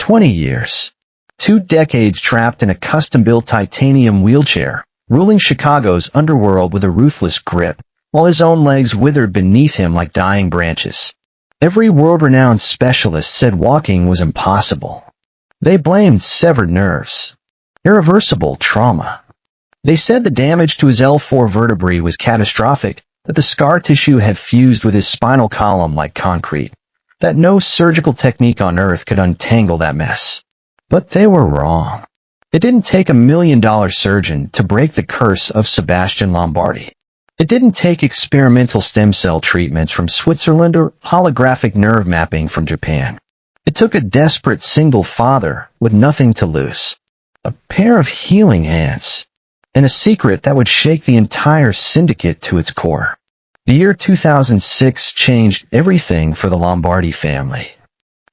20 years. 2 decades trapped in a custom-built titanium wheelchair, ruling Chicago's underworld with a ruthless grip, while his own legs withered beneath him like dying branches. Every world-renowned specialist said walking was impossible. They blamed severed nerves, irreversible trauma. They said the damage to his L4 vertebrae was catastrophic, that the scar tissue had fused with his spinal column like concrete, that no surgical technique on earth could untangle that mess. But they were wrong. It didn't take $1 million surgeon to break the curse of Sebastian Lombardi. It didn't take experimental stem cell treatments from Switzerland or holographic nerve mapping from Japan. It took a desperate single father with nothing to lose, a pair of healing hands, and a secret that would shake the entire syndicate to its core. The year 2006 changed everything for the Lombardi family.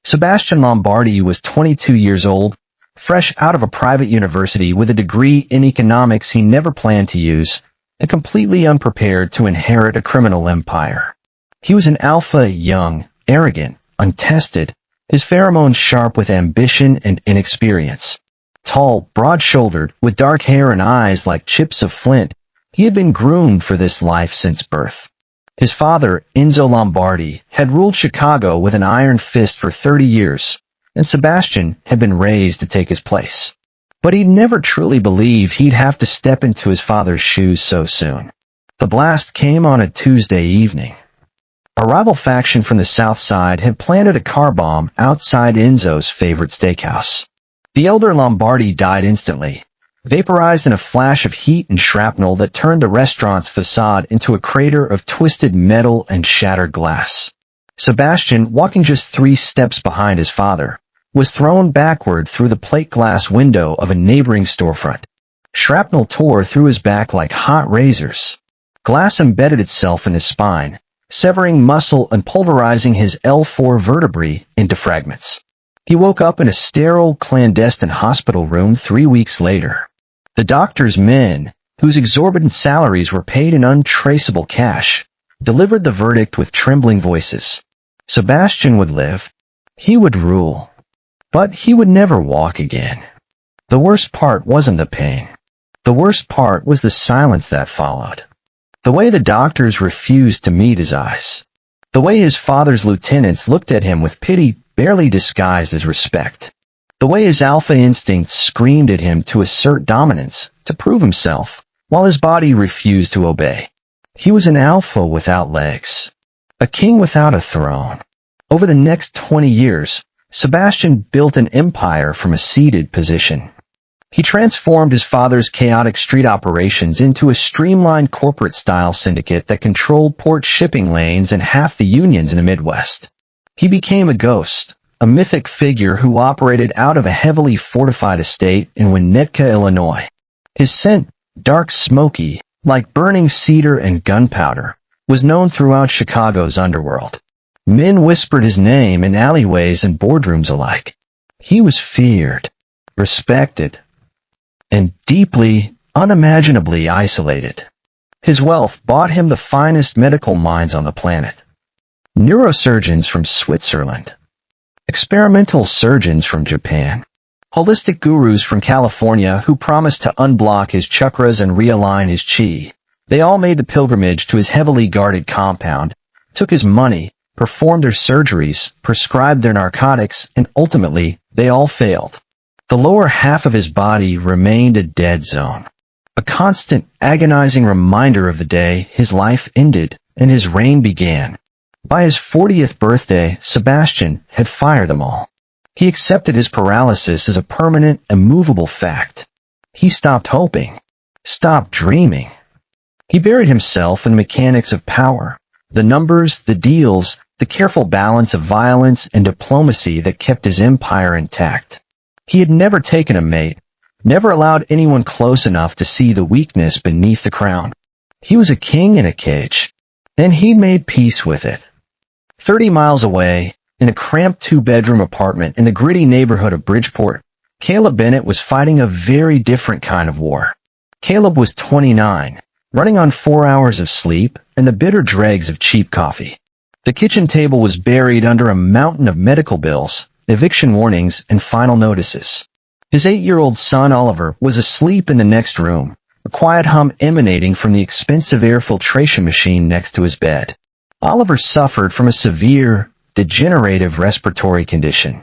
Sebastian Lombardi was 22 years old, fresh out of a private university with a degree in economics he never planned to use, and completely unprepared to inherit a criminal empire. He was an alpha, young, arrogant, untested, his pheromones sharp with ambition and inexperience. Tall, broad-shouldered, with dark hair and eyes like chips of flint, he had been groomed for this life since birth. His father, Enzo Lombardi, had ruled Chicago with an iron fist for 30 years, and Sebastian had been raised to take his place. But he'd never truly believed he'd have to step into his father's shoes so soon. The blast came on a Tuesday evening. A rival faction from the South Side had planted a car bomb outside Enzo's favorite steakhouse. The elder Lombardi died instantly, vaporized in a flash of heat and shrapnel that turned the restaurant's facade into a crater of twisted metal and shattered glass. Sebastian, walking just 3 steps behind his father, was thrown backward through the plate glass window of a neighboring storefront. Shrapnel tore through his back like hot razors. Glass embedded itself in his spine, severing muscle and pulverizing his L4 vertebrae into fragments. He woke up in a sterile, clandestine hospital room 3 weeks later. The doctor's men, whose exorbitant salaries were paid in untraceable cash, delivered the verdict with trembling voices. Sebastian would live. He would rule. But he would never walk again. The worst part wasn't the pain. The worst part was the silence that followed. The way the doctors refused to meet his eyes. The way his father's lieutenants looked at him with pity barely disguised as respect. The way his alpha instincts screamed at him to assert dominance, to prove himself, while his body refused to obey. He was an alpha without legs. A king without a throne. Over the next 20 years, Sebastian built an empire from a seated position. He transformed his father's chaotic street operations into a streamlined corporate-style syndicate that controlled port shipping lanes and half the unions in the Midwest. He became a ghost, a mythic figure who operated out of a heavily fortified estate in Winnetka, Illinois. His scent, dark smoky, like burning cedar and gunpowder, was known throughout Chicago's underworld. Men whispered his name in alleyways and boardrooms alike. He was feared, respected, and deeply, unimaginably isolated. His wealth bought him the finest medical minds on the planet. Neurosurgeons from Switzerland, experimental surgeons from Japan, holistic gurus from California who promised to unblock his chakras and realign his chi. They all made the pilgrimage to his heavily guarded compound, took his money, performed their surgeries, prescribed their narcotics, and ultimately, they all failed. The lower half of his body remained a dead zone. A constant, agonizing reminder of the day his life ended and his reign began. By his 40th birthday, Sebastian had fired them all. He accepted his paralysis as a permanent, immovable fact. He stopped hoping, stopped dreaming. He buried himself in the mechanics of power, the numbers, the deals, the careful balance of violence and diplomacy that kept his empire intact. He had never taken a mate, never allowed anyone close enough to see the weakness beneath the crown. He was a king in a cage, and he made peace with it. 30 miles away, in a cramped 2-bedroom apartment in the gritty neighborhood of Bridgeport, Caleb Bennett was fighting a very different kind of war. Caleb was 29, running on 4 hours of sleep and the bitter dregs of cheap coffee. The kitchen table was buried under a mountain of medical bills, eviction warnings, and final notices. His 8-year-old son Oliver was asleep in the next room, a quiet hum emanating from the expensive air filtration machine next to his bed. Oliver suffered from a severe, degenerative respiratory condition.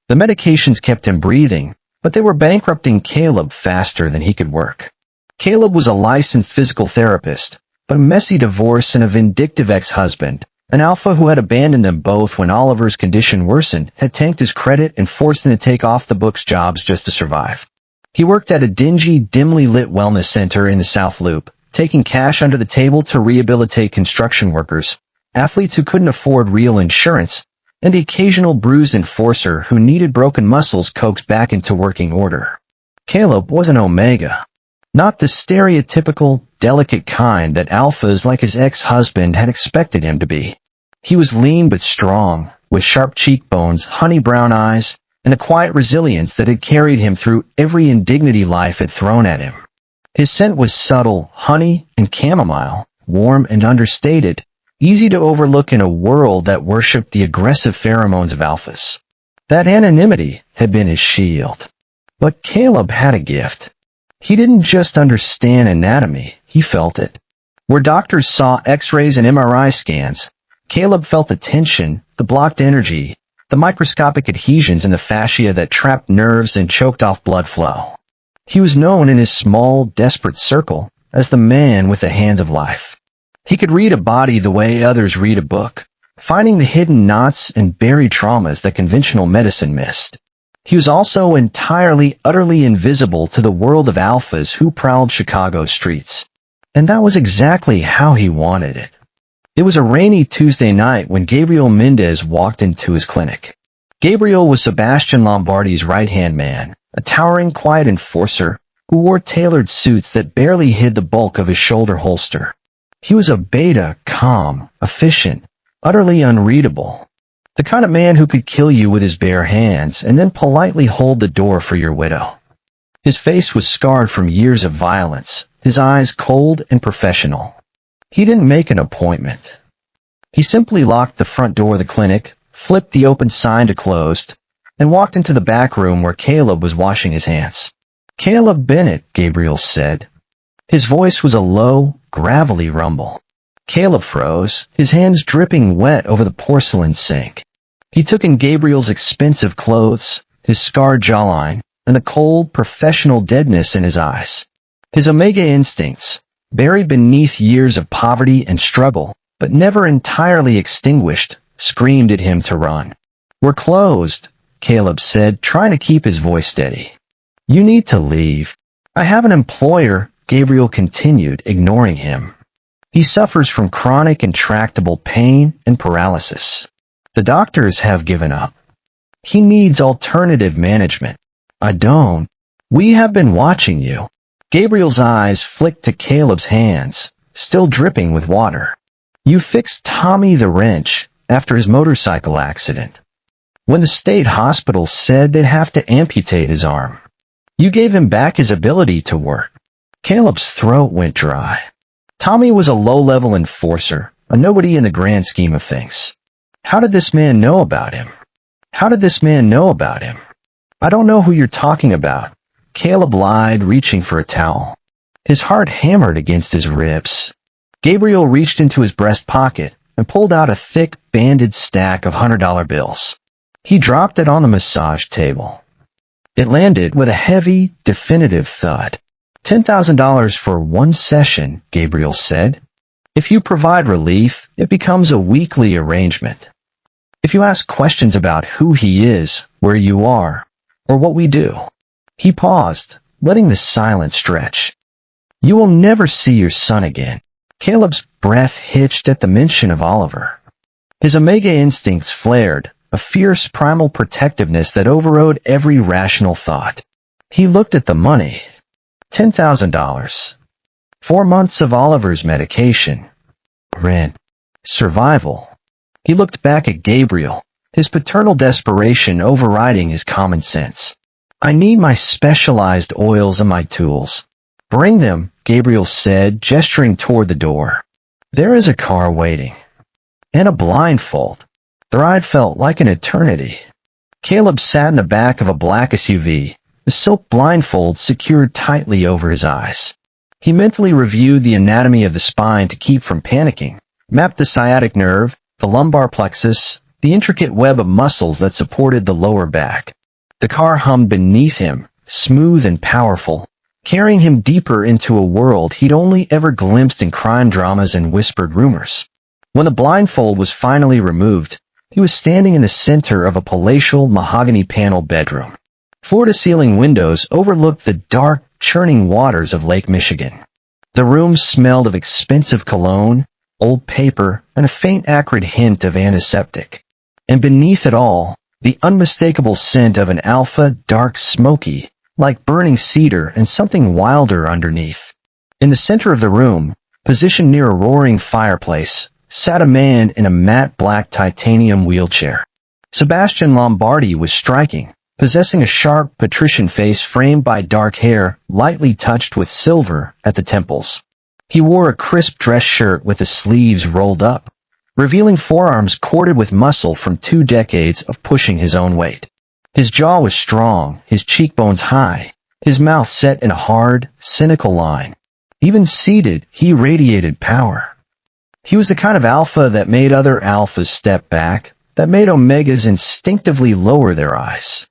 The medications kept him breathing, but they were bankrupting Caleb faster than he could work. Caleb was a licensed physical therapist, but a messy divorce and a vindictive ex-husband, an alpha who had abandoned them both when Oliver's condition worsened, had tanked his credit and forced him to take off-the-books jobs just to survive. He worked at a dingy, dimly lit wellness center in the South Loop, taking cash under the table to rehabilitate construction workers, athletes who couldn't afford real insurance, and the occasional bruised enforcer who needed broken muscles coaxed back into working order. Caleb was an omega. Not the stereotypical, delicate kind that alphas like his ex-husband had expected him to be. He was lean but strong, with sharp cheekbones, honey-brown eyes, and a quiet resilience that had carried him through every indignity life had thrown at him. His scent was subtle, honey and chamomile, warm and understated, easy to overlook in a world that worshipped the aggressive pheromones of alphas. That anonymity had been his shield. But Caleb had a gift. He didn't just understand anatomy, he felt it. Where doctors saw X-rays and MRI scans, Caleb felt the tension, the blocked energy, the microscopic adhesions in the fascia that trapped nerves and choked off blood flow. He was known in his small, desperate circle as the man with the hands of life. He could read a body the way others read a book, finding the hidden knots and buried traumas that conventional medicine missed. He was also entirely, utterly invisible to the world of alphas who prowled Chicago's streets. And that was exactly how he wanted it. It was a rainy Tuesday night when Gabriel Mendez walked into his clinic. Gabriel was Sebastian Lombardi's right-hand man, a towering, quiet enforcer who wore tailored suits that barely hid the bulk of his shoulder holster. He was a beta, calm, efficient, utterly unreadable. The kind of man who could kill you with his bare hands and then politely hold the door for your widow. His face was scarred from years of violence, his eyes cold and professional. He didn't make an appointment. He simply locked the front door of the clinic, flipped the open sign to closed, and walked into the back room where Caleb was washing his hands. "Caleb Bennett," Gabriel said. His voice was a low, gravelly rumble. Caleb froze, his hands dripping wet over the porcelain sink. He took in Gabriel's expensive clothes, his scarred jawline, and the cold, professional deadness in his eyes. His omega instincts, buried beneath years of poverty and struggle, but never entirely extinguished, screamed at him to run. "We're closed," Caleb said, trying to keep his voice steady. "You need to leave." "I have an employer," Gabriel continued, ignoring him. "He suffers from chronic intractable pain and paralysis. The doctors have given up. He needs alternative management." "I don't." "We have been watching you." Gabriel's eyes flicked to Caleb's hands, still dripping with water. "You fixed Tommy the wrench after his motorcycle accident. When the state hospital said they'd have to amputate his arm. You gave him back his ability to work." Caleb's throat went dry. Tommy was a low-level enforcer, a nobody in the grand scheme of things. How did this man know about him? How did this man know about him? "I don't know who you're talking about," Caleb lied, reaching for a towel. His heart hammered against his ribs. Gabriel reached into his breast pocket and pulled out a thick, banded stack of $100 bills. He dropped it on the massage table. It landed with a heavy, definitive thud. $10,000 for one session, Gabriel said. If you provide relief, it becomes a weekly arrangement. If you ask questions about who he is, where you are, or what we do. He paused, letting the silence stretch. "You will never see your son again." Caleb's breath hitched at the mention of Oliver. His omega instincts flared, a fierce primal protectiveness that overrode every rational thought. He looked at the money. $10,000. 4 months of Oliver's medication. Rent. Survival. He looked back at Gabriel, his paternal desperation overriding his common sense. "I need my specialized oils and my tools." "Bring them," Gabriel said, gesturing toward the door. "There is a car waiting." And a blindfold. The ride felt like an eternity. Caleb sat in the back of a black SUV, the silk blindfold secured tightly over his eyes. He mentally reviewed the anatomy of the spine to keep from panicking, mapped the sciatic nerve, the lumbar plexus, the intricate web of muscles that supported the lower back. The car hummed beneath him, smooth and powerful, carrying him deeper into a world he'd only ever glimpsed in crime dramas and whispered rumors. When the blindfold was finally removed, he was standing in the center of a palatial mahogany-paneled bedroom. Floor-to-ceiling windows overlooked the dark, churning waters of Lake Michigan. The room smelled of expensive cologne, old paper, and a faint acrid hint of antiseptic. And beneath it all, the unmistakable scent of an alpha dark smoky, like burning cedar and something wilder underneath. In the center of the room, positioned near a roaring fireplace, sat a man in a matte black titanium wheelchair. Sebastian Lombardi was striking, possessing a sharp, patrician face framed by dark hair lightly touched with silver at the temples. He wore a crisp dress shirt with the sleeves rolled up, revealing forearms corded with muscle from 2 decades of pushing his own weight. His jaw was strong, his cheekbones high, his mouth set in a hard, cynical line. Even seated, he radiated power. He was the kind of alpha that made other alphas step back, that made omegas instinctively lower their eyes.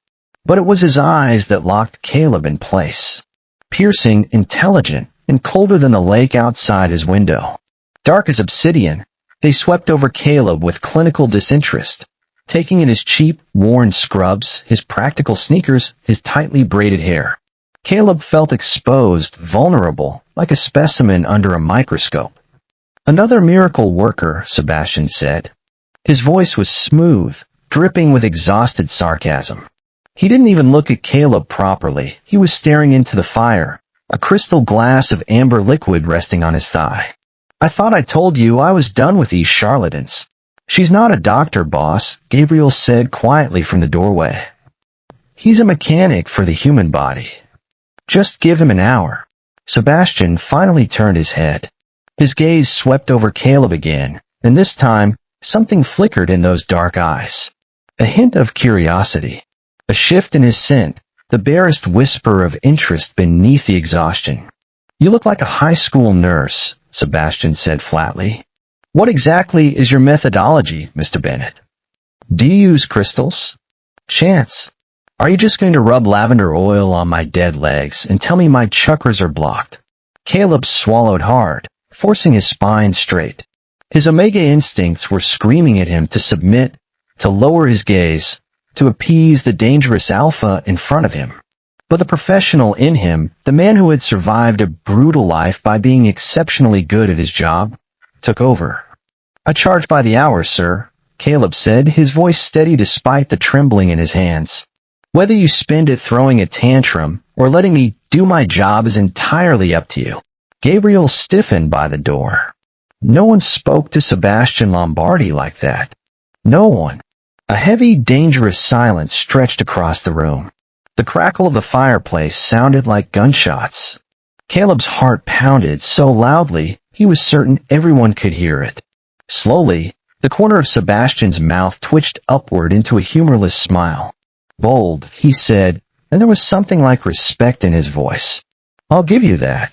But it was his eyes that locked Caleb in place. Piercing, intelligent, and colder than the lake outside his window. Dark as obsidian, they swept over Caleb with clinical disinterest, taking in his cheap, worn scrubs, his practical sneakers, his tightly braided hair. Caleb felt exposed, vulnerable, like a specimen under a microscope. "Another miracle worker," Sebastian said. His voice was smooth, dripping with exhausted sarcasm. He didn't even look at Caleb properly. He was staring into the fire, a crystal glass of amber liquid resting on his thigh. "I thought I told you I was done with these charlatans." "She's not a doctor, boss," Gabriel said quietly from the doorway. "He's a mechanic for the human body. Just give him an hour." Sebastian finally turned his head. His gaze swept over Caleb again, and this time, something flickered in those dark eyes. A hint of curiosity. A shift in his scent, the barest whisper of interest beneath the exhaustion. "You look like a high school nurse," Sebastian said flatly. "What exactly is your methodology, Mr. Bennett? Do you use crystals? Chance. Are you just going to rub lavender oil on my dead legs and tell me my chakras are blocked?" Caleb swallowed hard, forcing his spine straight. His omega instincts were screaming at him to submit, to lower his gaze, to appease the dangerous alpha in front of him. But the professional in him, the man who had survived a brutal life by being exceptionally good at his job, took over. "I charge by the hour, sir," Caleb said, his voice steady despite the trembling in his hands. "Whether you spend it throwing a tantrum or letting me do my job is entirely up to you." Gabriel stiffened by the door. No one spoke to Sebastian Lombardi like that. No one. A heavy, dangerous silence stretched across the room. The crackle of the fireplace sounded like gunshots. Caleb's heart pounded so loudly he was certain everyone could hear it. Slowly, the corner of Sebastian's mouth twitched upward into a humorless smile. "Bold," he said, and there was something like respect in his voice. "I'll give you that."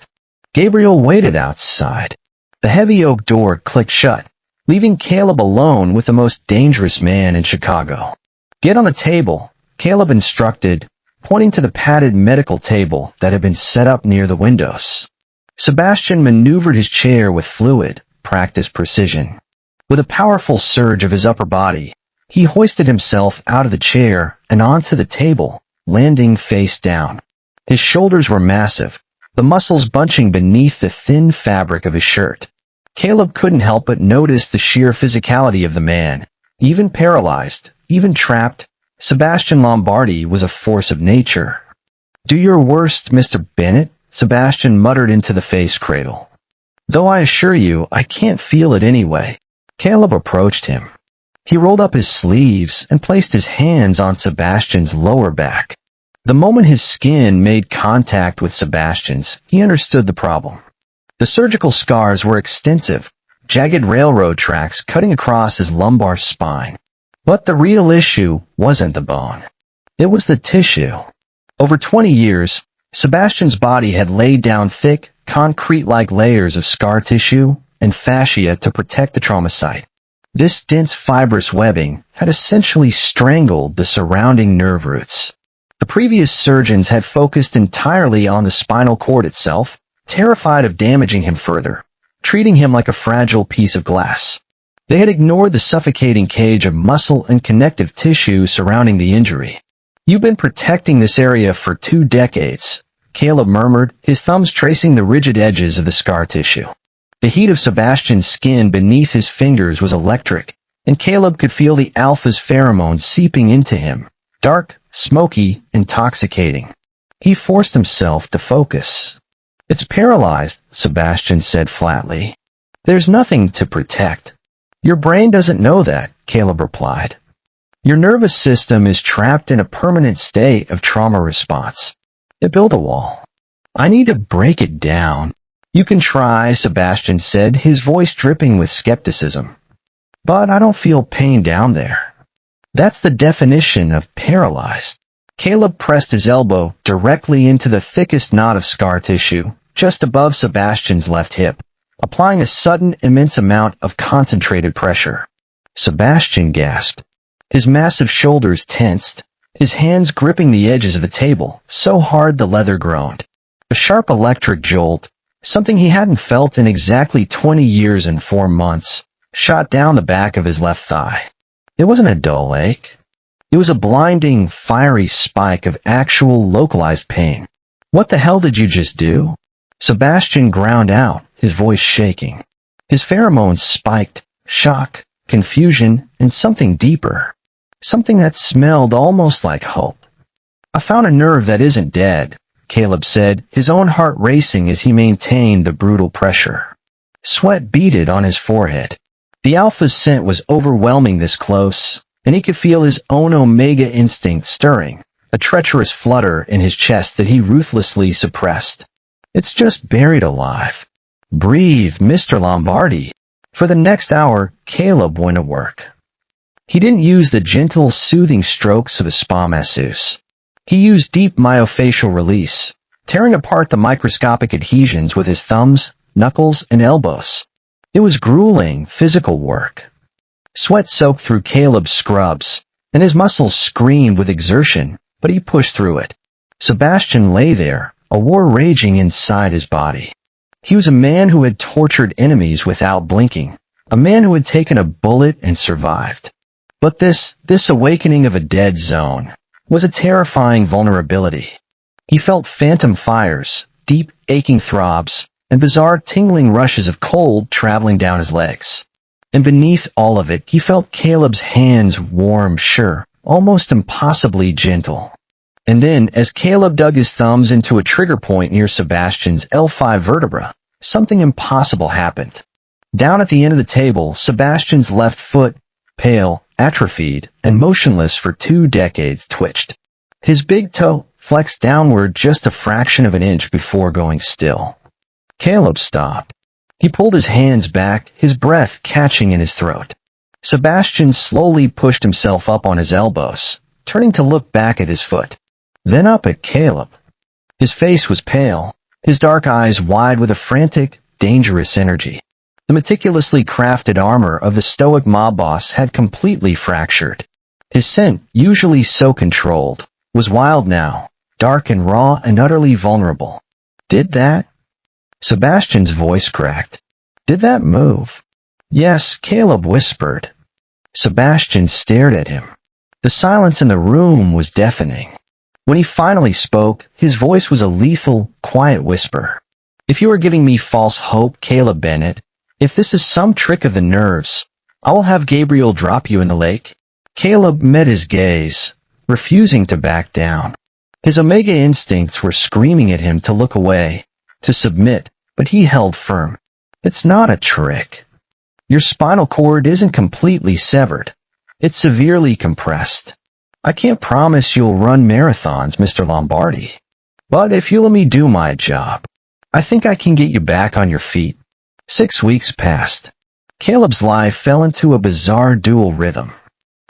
Gabriel waited outside. The heavy oak door clicked shut, leaving Caleb alone with the most dangerous man in Chicago. "Get on the table," Caleb instructed, pointing to the padded medical table that had been set up near the windows. Sebastian maneuvered his chair with fluid, practiced precision. With a powerful surge of his upper body, he hoisted himself out of the chair and onto the table, landing face down. His shoulders were massive, the muscles bunching beneath the thin fabric of his shirt. Caleb couldn't help but notice the sheer physicality of the man. Even paralyzed, even trapped, Sebastian Lombardi was a force of nature. "Do your worst, Mr. Bennett," Sebastian muttered into the face cradle. "Though I assure you, I can't feel it anyway." Caleb approached him. He rolled up his sleeves and placed his hands on Sebastian's lower back. The moment his skin made contact with Sebastian's, he understood the problem. The surgical scars were extensive, jagged railroad tracks cutting across his lumbar spine. But the real issue wasn't the bone. It was the tissue. Over 20 years, Sebastian's body had laid down thick, concrete-like layers of scar tissue and fascia to protect the trauma site. This dense fibrous webbing had essentially strangled the surrounding nerve roots. The previous surgeons had focused entirely on the spinal cord itself, terrified of damaging him further, treating him like a fragile piece of glass. They had ignored the suffocating cage of muscle and connective tissue surrounding the injury. "You've been protecting this area for 2 decades, Caleb murmured, his thumbs tracing the rigid edges of the scar tissue. The heat of Sebastian's skin beneath his fingers was electric, and Caleb could feel the alpha's pheromones seeping into him, dark, smoky, intoxicating. He forced himself to focus. "It's paralyzed," Sebastian said flatly. "There's nothing to protect." "Your brain doesn't know that," Caleb replied. "Your nervous system is trapped in a permanent state of trauma response. It built a wall. I need to break it down." "You can try," Sebastian said, his voice dripping with skepticism. "But I don't feel pain down there." "That's the definition of paralyzed." Caleb pressed his elbow directly into the thickest knot of scar tissue, just above Sebastian's left hip, applying a sudden, immense amount of concentrated pressure. Sebastian gasped. His massive shoulders tensed, his hands gripping the edges of the table, so hard the leather groaned. A sharp electric jolt, something he hadn't felt in exactly 20 years and 4 months, shot down the back of his left thigh. It wasn't a dull ache. It was a blinding, fiery spike of actual, localized pain. "What the hell did you just do?" Sebastian ground out, his voice shaking. His pheromones spiked, shock, confusion, and something deeper. Something that smelled almost like hope. "I found a nerve that isn't dead," Caleb said, his own heart racing as he maintained the brutal pressure. Sweat beaded on his forehead. The alpha's scent was overwhelming this close, and he could feel his own omega instinct stirring, a treacherous flutter in his chest that he ruthlessly suppressed. "It's just buried alive. Breathe, Mr. Lombardi." For the next hour, Caleb went to work. He didn't use the gentle, soothing strokes of a spa masseuse. He used deep myofascial release, tearing apart the microscopic adhesions with his thumbs, knuckles, and elbows. It was grueling, physical work. Sweat soaked through Caleb's scrubs, and his muscles screamed with exertion, but he pushed through it. Sebastian lay there, a war raging inside his body. He was a man who had tortured enemies without blinking, a man who had taken a bullet and survived. But this awakening of a dead zone was a terrifying vulnerability. He felt phantom fires, deep, aching throbs, and bizarre tingling rushes of cold traveling down his legs. And beneath all of it, he felt Caleb's hands warm, sure, almost impossibly gentle. And then, as Caleb dug his thumbs into a trigger point near Sebastian's L5 vertebra, something impossible happened. Down at the end of the table, Sebastian's left foot, pale, atrophied, and motionless for 2 decades, twitched. His big toe flexed downward just a fraction of an inch before going still. Caleb stopped. He pulled his hands back, his breath catching in his throat. Sebastian slowly pushed himself up on his elbows, turning to look back at his foot, then up at Caleb. His face was pale, his dark eyes wide with a frantic, dangerous energy. The meticulously crafted armor of the stoic mob boss had completely fractured. His scent, usually so controlled, was wild now, dark and raw and utterly vulnerable. "Did that?" Sebastian's voice cracked. "Did that move?" "Yes," Caleb whispered. Sebastian stared at him. The silence in the room was deafening. When he finally spoke, his voice was a lethal, quiet whisper. "If you are giving me false hope, Caleb Bennett, if this is some trick of the nerves, I will have Gabriel drop you in the lake." Caleb met his gaze, refusing to back down. His omega instincts were screaming at him to look away, to submit, but he held firm. "It's not a trick. Your spinal cord isn't completely severed. It's severely compressed. I can't promise you'll run marathons, Mr. Lombardi. But if you'll let me do my job, I think I can get you back on your feet." 6 weeks passed. Caleb's life fell into a bizarre dual rhythm.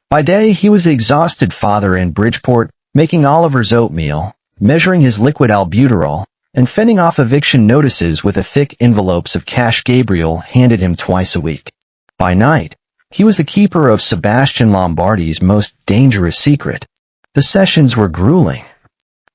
By day, he was the exhausted father in Bridgeport, making Oliver's oatmeal, measuring his liquid albuterol, and fending off eviction notices with the thick envelopes of cash Gabriel handed him twice a week. By night, he was the keeper of Sebastian Lombardi's most dangerous secret. The sessions were grueling.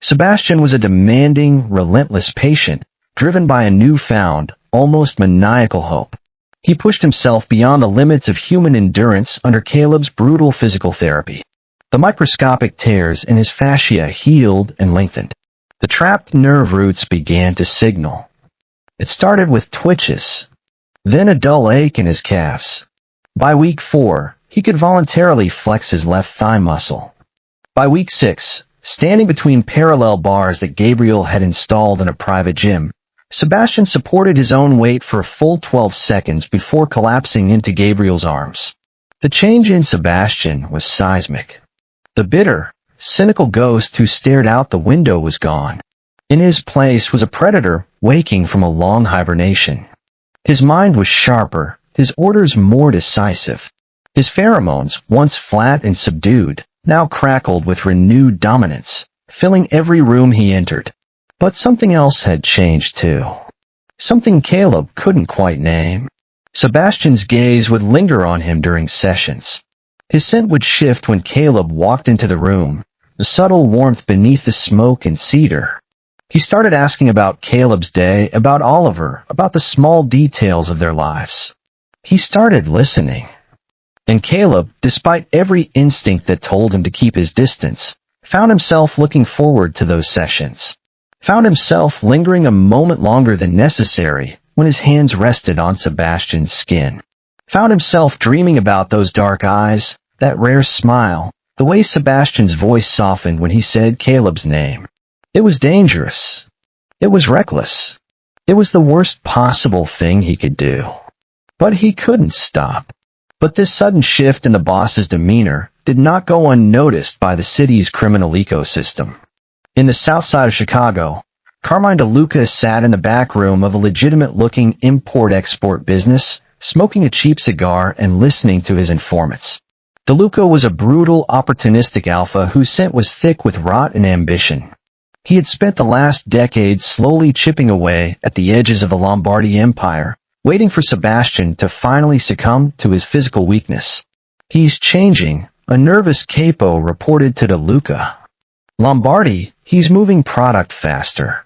Sebastian was a demanding, relentless patient, driven by a newfound, almost maniacal hope. He pushed himself beyond the limits of human endurance under Caleb's brutal physical therapy. The microscopic tears in his fascia healed and lengthened. The trapped nerve roots began to signal. It started with twitches, then a dull ache in his calves. By week 4, he could voluntarily flex his left thigh muscle. By week 6, standing between parallel bars that Gabriel had installed in a private gym, Sebastian supported his own weight for a full 12 seconds before collapsing into Gabriel's arms. The change in Sebastian was seismic. The bitter, cynical ghost who stared out the window was gone. In his place was a predator waking from a long hibernation. His mind was sharper, his orders more decisive. His pheromones, once flat and subdued, now crackled with renewed dominance, filling every room he entered. But something else had changed too. Something Caleb couldn't quite name. Sebastian's gaze would linger on him during sessions. His scent would shift when Caleb walked into the room, the subtle warmth beneath the smoke and cedar. He started asking about Caleb's day, about Oliver, about the small details of their lives. He started listening. And Caleb, despite every instinct that told him to keep his distance, found himself looking forward to those sessions. Found himself lingering a moment longer than necessary when his hands rested on Sebastian's skin. Found himself dreaming about those dark eyes, that rare smile, the way Sebastian's voice softened when he said Caleb's name. It was dangerous. It was reckless. It was the worst possible thing he could do. But he couldn't stop. But this sudden shift in the boss's demeanor did not go unnoticed by the city's criminal ecosystem. In the south side of Chicago, Carmine DeLuca sat in the back room of a legitimate-looking import-export business, smoking a cheap cigar and listening to his informants. DeLuca was a brutal, opportunistic alpha whose scent was thick with rot and ambition. He had spent the last decade slowly chipping away at the edges of the Lombardi Empire, waiting for Sebastian to finally succumb to his physical weakness. "He's changing," a nervous capo reported to DeLuca. "Lombardi, he's moving product faster.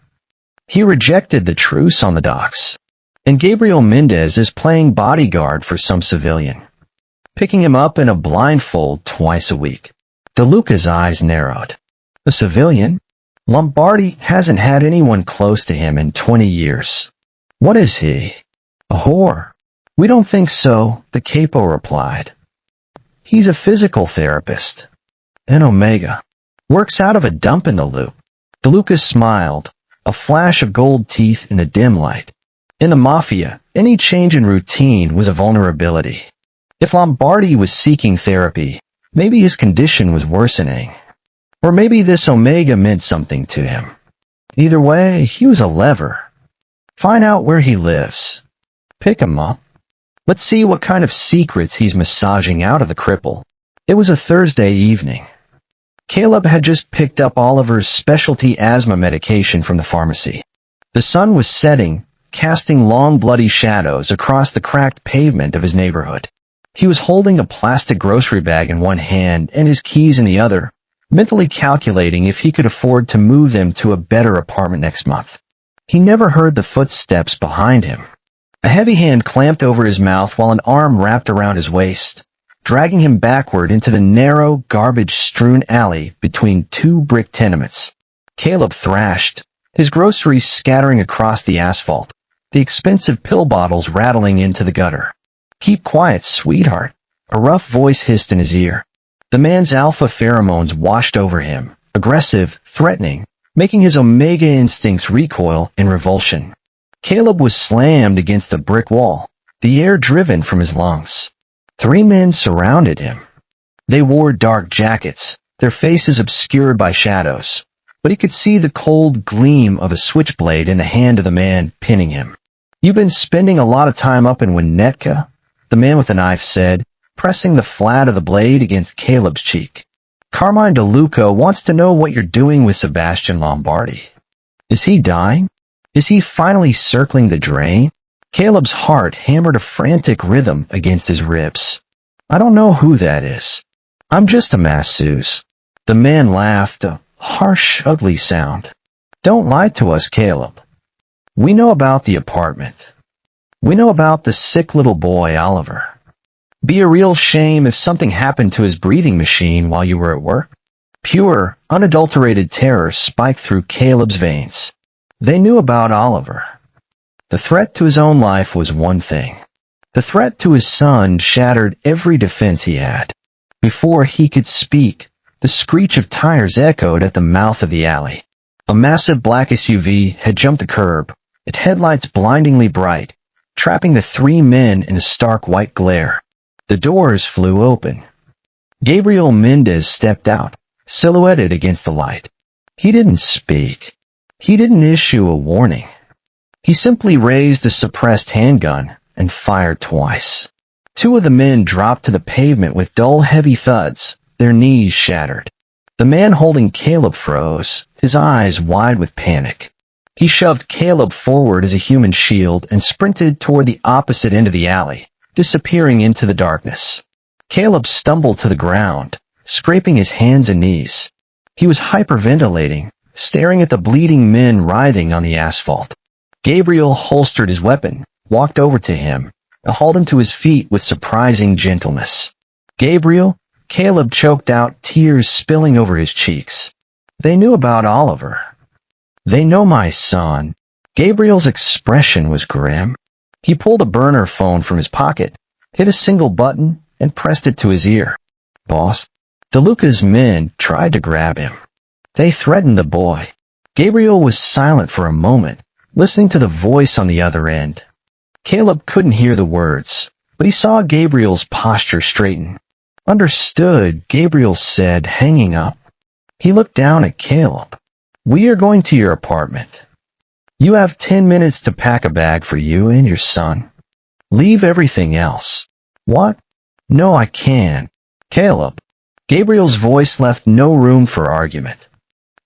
He rejected the truce on the docks. And Gabriel Mendez is playing bodyguard for some civilian, picking him up in a blindfold twice a week." DeLuca's eyes narrowed. "A civilian? Lombardi hasn't had anyone close to him in 20 years. What is he? A whore?" "We don't think so," the capo replied. "He's a physical therapist. An Omega. Works out of a dump in the loop." DeLuca smiled, a flash of gold teeth in the dim light. In the Mafia, any change in routine was a vulnerability. If Lombardi was seeking therapy, maybe his condition was worsening. Or maybe this Omega meant something to him. Either way, he was a lever. Find out where he lives. Pick him up. Let's see what kind of secrets he's massaging out of the cripple. It was a Thursday evening. Caleb had just picked up Oliver's specialty asthma medication from the pharmacy. The sun was setting, casting long bloody shadows across the cracked pavement of his neighborhood. He was holding a plastic grocery bag in one hand and his keys in the other, mentally calculating if he could afford to move them to a better apartment next month. He never heard the footsteps behind him. A heavy hand clamped over his mouth while an arm wrapped around his waist, dragging him backward into the narrow, garbage-strewn alley between two brick tenements. Caleb thrashed, his groceries scattering across the asphalt, the expensive pill bottles rattling into the gutter. "Keep quiet, sweetheart," a rough voice hissed in his ear. The man's alpha pheromones washed over him, aggressive, threatening, making his Omega instincts recoil in revulsion. Caleb was slammed against the brick wall, the air driven from his lungs. 3 men surrounded him. They wore dark jackets, their faces obscured by shadows, but he could see the cold gleam of a switchblade in the hand of the man pinning him. "You've been spending a lot of time up in Winnetka," the man with the knife said, pressing the flat of the blade against Caleb's cheek. Carmine DeLuca wants to know what you're doing with Sebastian Lombardi. Is he dying? Is he finally circling the drain? Caleb's heart hammered a frantic rhythm against his ribs. I don't know who that is. I'm just a masseuse. The man laughed, a harsh, ugly sound. Don't lie to us, Caleb. We know about the apartment. We know about the sick little boy, Oliver. Be a real shame if something happened to his breathing machine while you were at work. Pure, unadulterated terror spiked through Caleb's veins. They knew about Oliver. The threat to his own life was one thing. The threat to his son shattered every defense he had. Before he could speak, the screech of tires echoed at the mouth of the alley. A massive black SUV had jumped the curb, its headlights blindingly bright, trapping the three men in a stark white glare. The doors flew open. Gabriel Mendez stepped out, silhouetted against the light. He didn't speak. He didn't issue a warning. He simply raised a suppressed handgun and fired twice. Two of the men dropped to the pavement with dull, heavy thuds, their knees shattered. The man holding Caleb froze, his eyes wide with panic. He shoved Caleb forward as a human shield and sprinted toward the opposite end of the alley, disappearing into the darkness. Caleb stumbled to the ground, scraping his hands and knees. He was hyperventilating, staring at the bleeding men writhing on the asphalt. Gabriel holstered his weapon, walked over to him, and hauled him to his feet with surprising gentleness. Gabriel, Caleb choked out, tears spilling over his cheeks. They knew about Oliver. They know my son. Gabriel's expression was grim. He pulled a burner phone from his pocket, hit a single button, and pressed it to his ear. Boss, DeLuca's men tried to grab him. They threatened the boy. Gabriel was silent for a moment, listening to the voice on the other end. Caleb couldn't hear the words, but he saw Gabriel's posture straighten. Understood, Gabriel said, hanging up. He looked down at Caleb. We are going to your apartment. You have 10 minutes to pack a bag for you and your son. Leave everything else. What? No, I can't. Caleb. Gabriel's voice left no room for argument.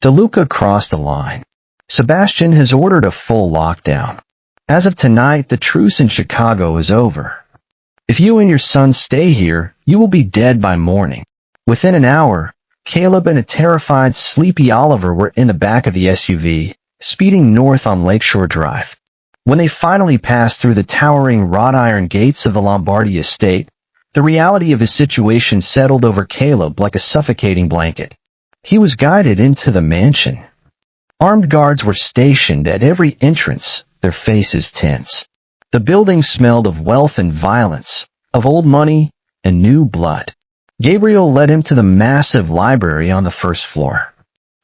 DeLuca crossed the line. Sebastian has ordered a full lockdown. As of tonight, the truce in Chicago is over. If you and your son stay here, you will be dead by morning. Within an hour, Caleb and a terrified, sleepy Oliver were in the back of the SUV, speeding north on Lakeshore Drive. When they finally passed through the towering wrought iron gates of the Lombardi estate, the reality of his situation settled over Caleb like a suffocating blanket. He was guided into the mansion. Armed guards were stationed at every entrance, their faces tense. The building smelled of wealth and violence, of old money and new blood. Gabriel led him to the massive library on the first floor.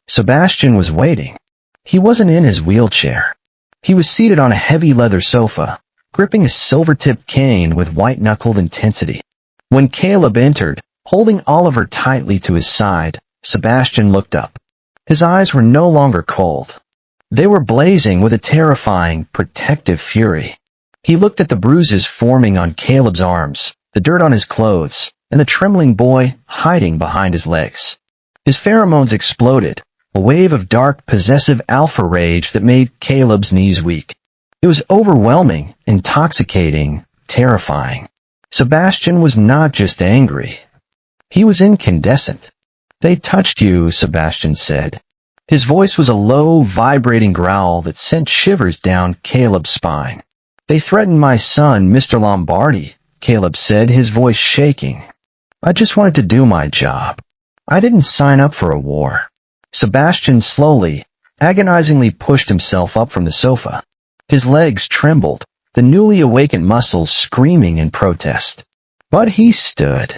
Sebastian was waiting. He wasn't in his wheelchair. He was seated on a heavy leather sofa, gripping a silver-tipped cane with white-knuckled intensity. When Caleb entered, holding Oliver tightly to his side, Sebastian looked up. His eyes were no longer cold. They were blazing with a terrifying, protective fury. He looked at the bruises forming on Caleb's arms, the dirt on his clothes, and the trembling boy hiding behind his legs. His pheromones exploded, a wave of dark, possessive alpha rage that made Caleb's knees weak. It was overwhelming, intoxicating, terrifying. Sebastian was not just angry. He was incandescent. They touched you, Sebastian said. His voice was a low, vibrating growl that sent shivers down Caleb's spine. They threatened my son, Mr. Lombardi, Caleb said, his voice shaking. I just wanted to do my job. I didn't sign up for a war. Sebastian slowly, agonizingly pushed himself up from the sofa. His legs trembled, the newly awakened muscles screaming in protest. But he stood.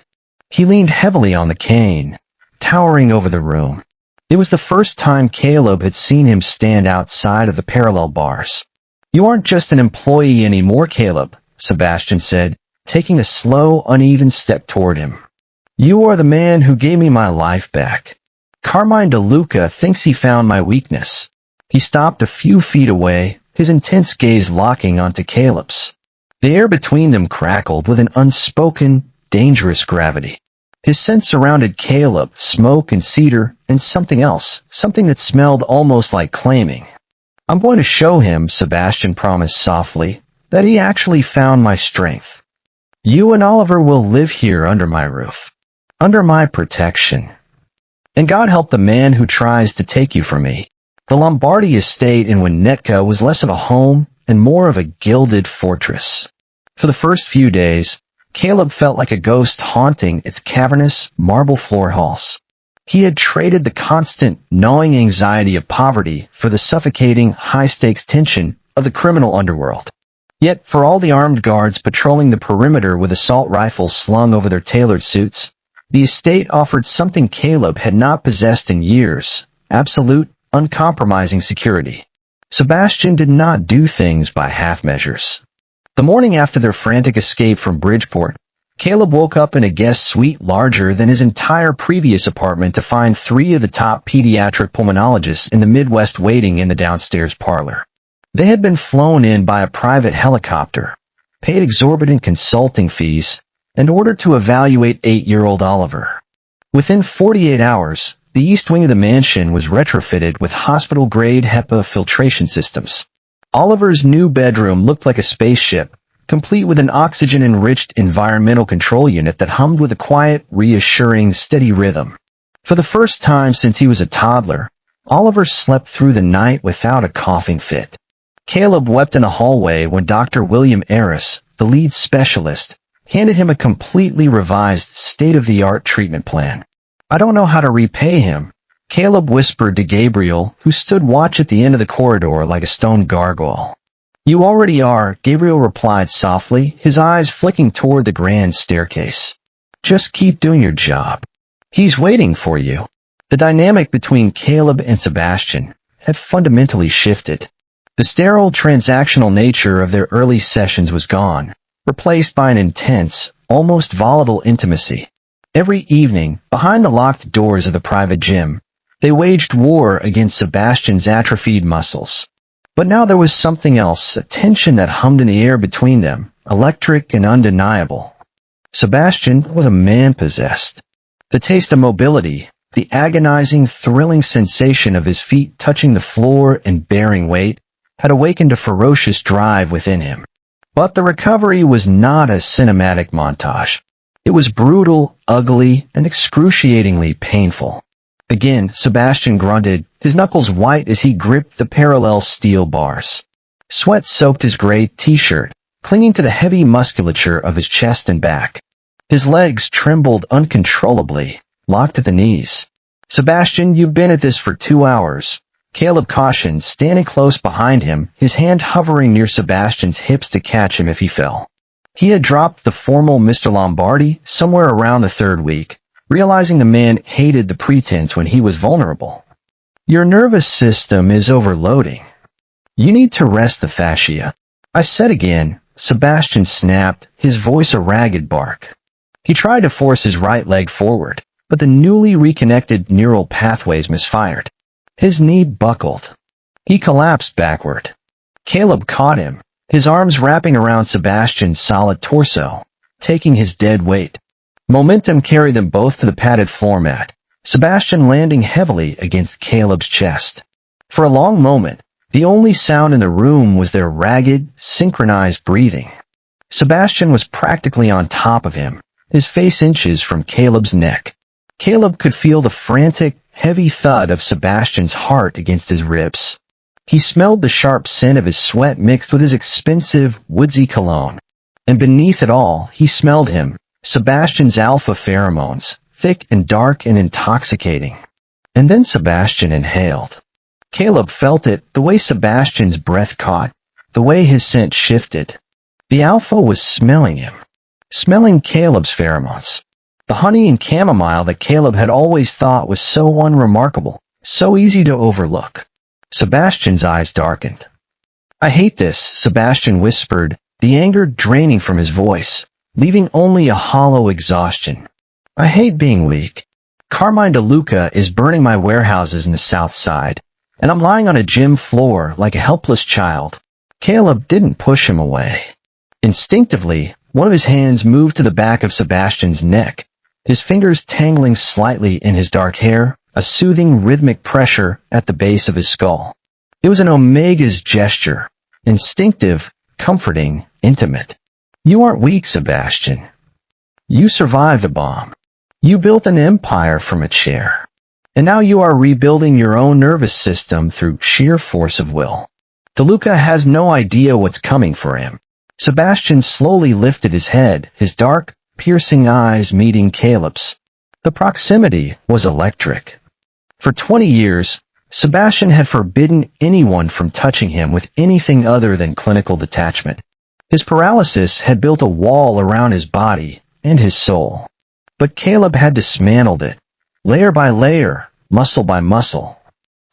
He leaned heavily on the cane, towering over the room. It was the first time Caleb had seen him stand outside of the parallel bars. You aren't just an employee anymore, Caleb, Sebastian said, taking a slow, uneven step toward him. You are the man who gave me my life back. Carmine DeLuca thinks he found my weakness. He stopped a few feet away, his intense gaze locking onto Caleb's. The air between them crackled with an unspoken, dangerous gravity. His scent surrounded Caleb, smoke and cedar, and something else, something that smelled almost like claiming. "I'm going to show him," Sebastian promised softly, "that he actually found my strength. You and Oliver will live here under my roof, under my protection. And God help the man who tries to take you from me." The Lombardy estate in Winnetka was less of a home and more of a gilded fortress. For the first few days, Caleb felt like a ghost haunting its cavernous, marble floor halls. He had traded the constant, gnawing anxiety of poverty for the suffocating, high-stakes tension of the criminal underworld. Yet, for all the armed guards patrolling the perimeter with assault rifles slung over their tailored suits, the estate offered something Caleb had not possessed in years: absolute, uncompromising security. Sebastian did not do things by half measures. The morning after their frantic escape from Bridgeport, Caleb woke up in a guest suite larger than his entire previous apartment to find 3 of the top pediatric pulmonologists in the Midwest waiting in the downstairs parlor. They had been flown in by a private helicopter, paid exorbitant consulting fees, and ordered to evaluate 8-year-old Oliver. Within 48 hours, the east wing of the mansion was retrofitted with hospital-grade HEPA filtration systems. Oliver's new bedroom looked like a spaceship, complete with an oxygen-enriched environmental control unit that hummed with a quiet, reassuring, steady rhythm. For the first time since he was a toddler, Oliver slept through the night without a coughing fit. Caleb wept in a hallway when Dr. William Aris, the lead specialist, handed him a completely revised, state-of-the-art treatment plan. "I don't know how to repay him," Caleb whispered to Gabriel, who stood watch at the end of the corridor like a stone gargoyle. "You already are," Gabriel replied softly, his eyes flicking toward the grand staircase. "Just keep doing your job. He's waiting for you." The dynamic between Caleb and Sebastian had fundamentally shifted. The sterile transactional nature of their early sessions was gone, replaced by an intense, almost volatile intimacy. Every evening, behind the locked doors of the private gym, they waged war against Sebastian's atrophied muscles. But now there was something else, a tension that hummed in the air between them, electric and undeniable. Sebastian was a man possessed. The taste of mobility, the agonizing, thrilling sensation of his feet touching the floor and bearing weight, had awakened a ferocious drive within him. But the recovery was not a cinematic montage. It was brutal, ugly, and excruciatingly painful. Again, Sebastian grunted, his knuckles white as he gripped the parallel steel bars. Sweat soaked his gray t-shirt, clinging to the heavy musculature of his chest and back. His legs trembled uncontrollably, locked at the knees. "Sebastian, you've been at this for 2 hours. Caleb cautioned, standing close behind him, his hand hovering near Sebastian's hips to catch him if he fell. He had dropped the formal Mr. Lombardi somewhere around the 3rd week, realizing the man hated the pretense when he was vulnerable. "Your nervous system is overloading. You need to rest the fascia." "I said again," Sebastian snapped, his voice a ragged bark. He tried to force his right leg forward, but the newly reconnected neural pathways misfired. His knee buckled. He collapsed backward. Caleb caught him, his arms wrapping around Sebastian's solid torso, taking his dead weight. Momentum carried them both to the padded floor mat, Sebastian landing heavily against Caleb's chest. For a long moment, the only sound in the room was their ragged, synchronized breathing. Sebastian was practically on top of him, his face inches from Caleb's neck. Caleb could feel the frantic, heavy thud of Sebastian's heart against his ribs. He smelled the sharp scent of his sweat mixed with his expensive, woodsy cologne. And beneath it all, he smelled him, Sebastian's alpha pheromones, thick and dark and intoxicating. And then Sebastian inhaled. Caleb felt it, the way Sebastian's breath caught, the way his scent shifted. The alpha was smelling him, smelling Caleb's pheromones. The honey and chamomile that Caleb had always thought was so unremarkable, so easy to overlook. Sebastian's eyes darkened. "I hate this," Sebastian whispered, the anger draining from his voice, leaving only a hollow exhaustion. "I hate being weak. Carmine DeLuca is burning my warehouses in the South Side, and I'm lying on a gym floor like a helpless child." Caleb didn't push him away. Instinctively, One of his hands moved to the back of Sebastian's neck, his fingers tangling slightly in his dark hair, a soothing rhythmic pressure at the base of his skull. It was an Omega's gesture, instinctive, comforting, intimate. You aren't weak, Sebastian. You survived a bomb. You built an empire from a chair. And now you are rebuilding your own nervous system through sheer force of will. DeLuca has no idea what's coming for him. Sebastian slowly lifted his head, his dark, piercing eyes meeting Caleb's. The proximity was electric. For 20 years, Sebastian had forbidden anyone from touching him with anything other than clinical detachment. His paralysis had built a wall around his body and his soul. But Caleb had dismantled it, layer by layer, muscle by muscle.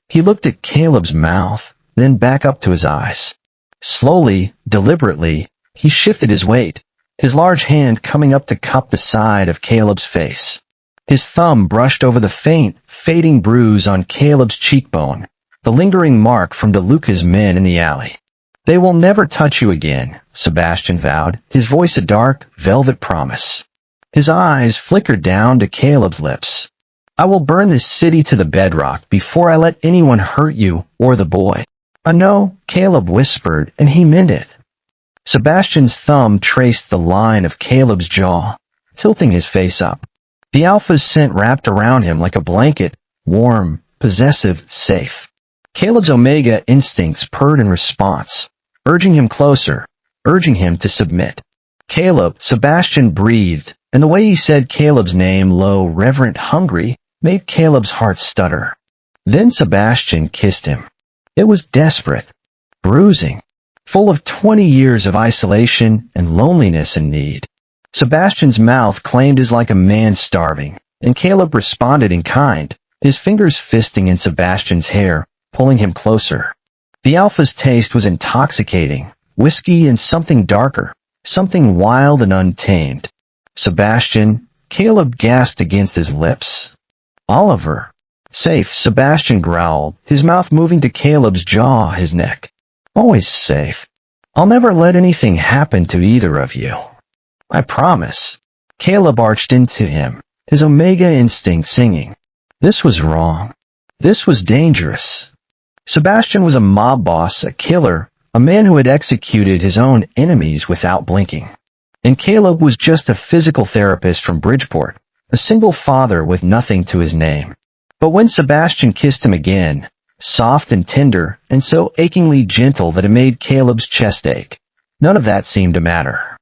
He looked at Caleb's mouth, then back up to his eyes. Slowly, deliberately, he shifted his weight, his large hand coming up to cup the side of Caleb's face. His thumb brushed over the faint, fading bruise on Caleb's cheekbone, the lingering mark from DeLuca's men in the alley. They will never touch you again, Sebastian vowed, his voice a dark, velvet promise. His eyes flickered down to Caleb's lips. I will burn this city to the bedrock before I let anyone hurt you or the boy. No, Caleb whispered, and he meant it. Sebastian's thumb traced the line of Caleb's jaw, tilting his face up. The alpha's scent wrapped around him like a blanket, warm, possessive, safe. Caleb's Omega instincts purred in response, urging him closer, urging him to submit. Caleb, Sebastian breathed, and the way he said Caleb's name, low, reverent, hungry, made Caleb's heart stutter. Then Sebastian kissed him. It was desperate, bruising, full of 20 years of isolation and loneliness and need. Sebastian's mouth claimed his like a man starving, and Caleb responded in kind, his fingers fisting in Sebastian's hair, pulling him closer. The alpha's taste was intoxicating, whiskey and something darker, something wild and untamed. Sebastian, Caleb gasped against his lips. Oliver. Safe, Sebastian growled, his mouth moving to Caleb's jaw, his neck. Always safe. I'll never let anything happen to either of you. I promise. Caleb arched into him, his Omega instinct singing. This was wrong. This was dangerous. Sebastian was a mob boss, a killer, a man who had executed his own enemies without blinking. And Caleb was just a physical therapist from Bridgeport, a single father with nothing to his name. But when Sebastian kissed him again, soft and tender, and so achingly gentle that it made Caleb's chest ache, none of that seemed to matter.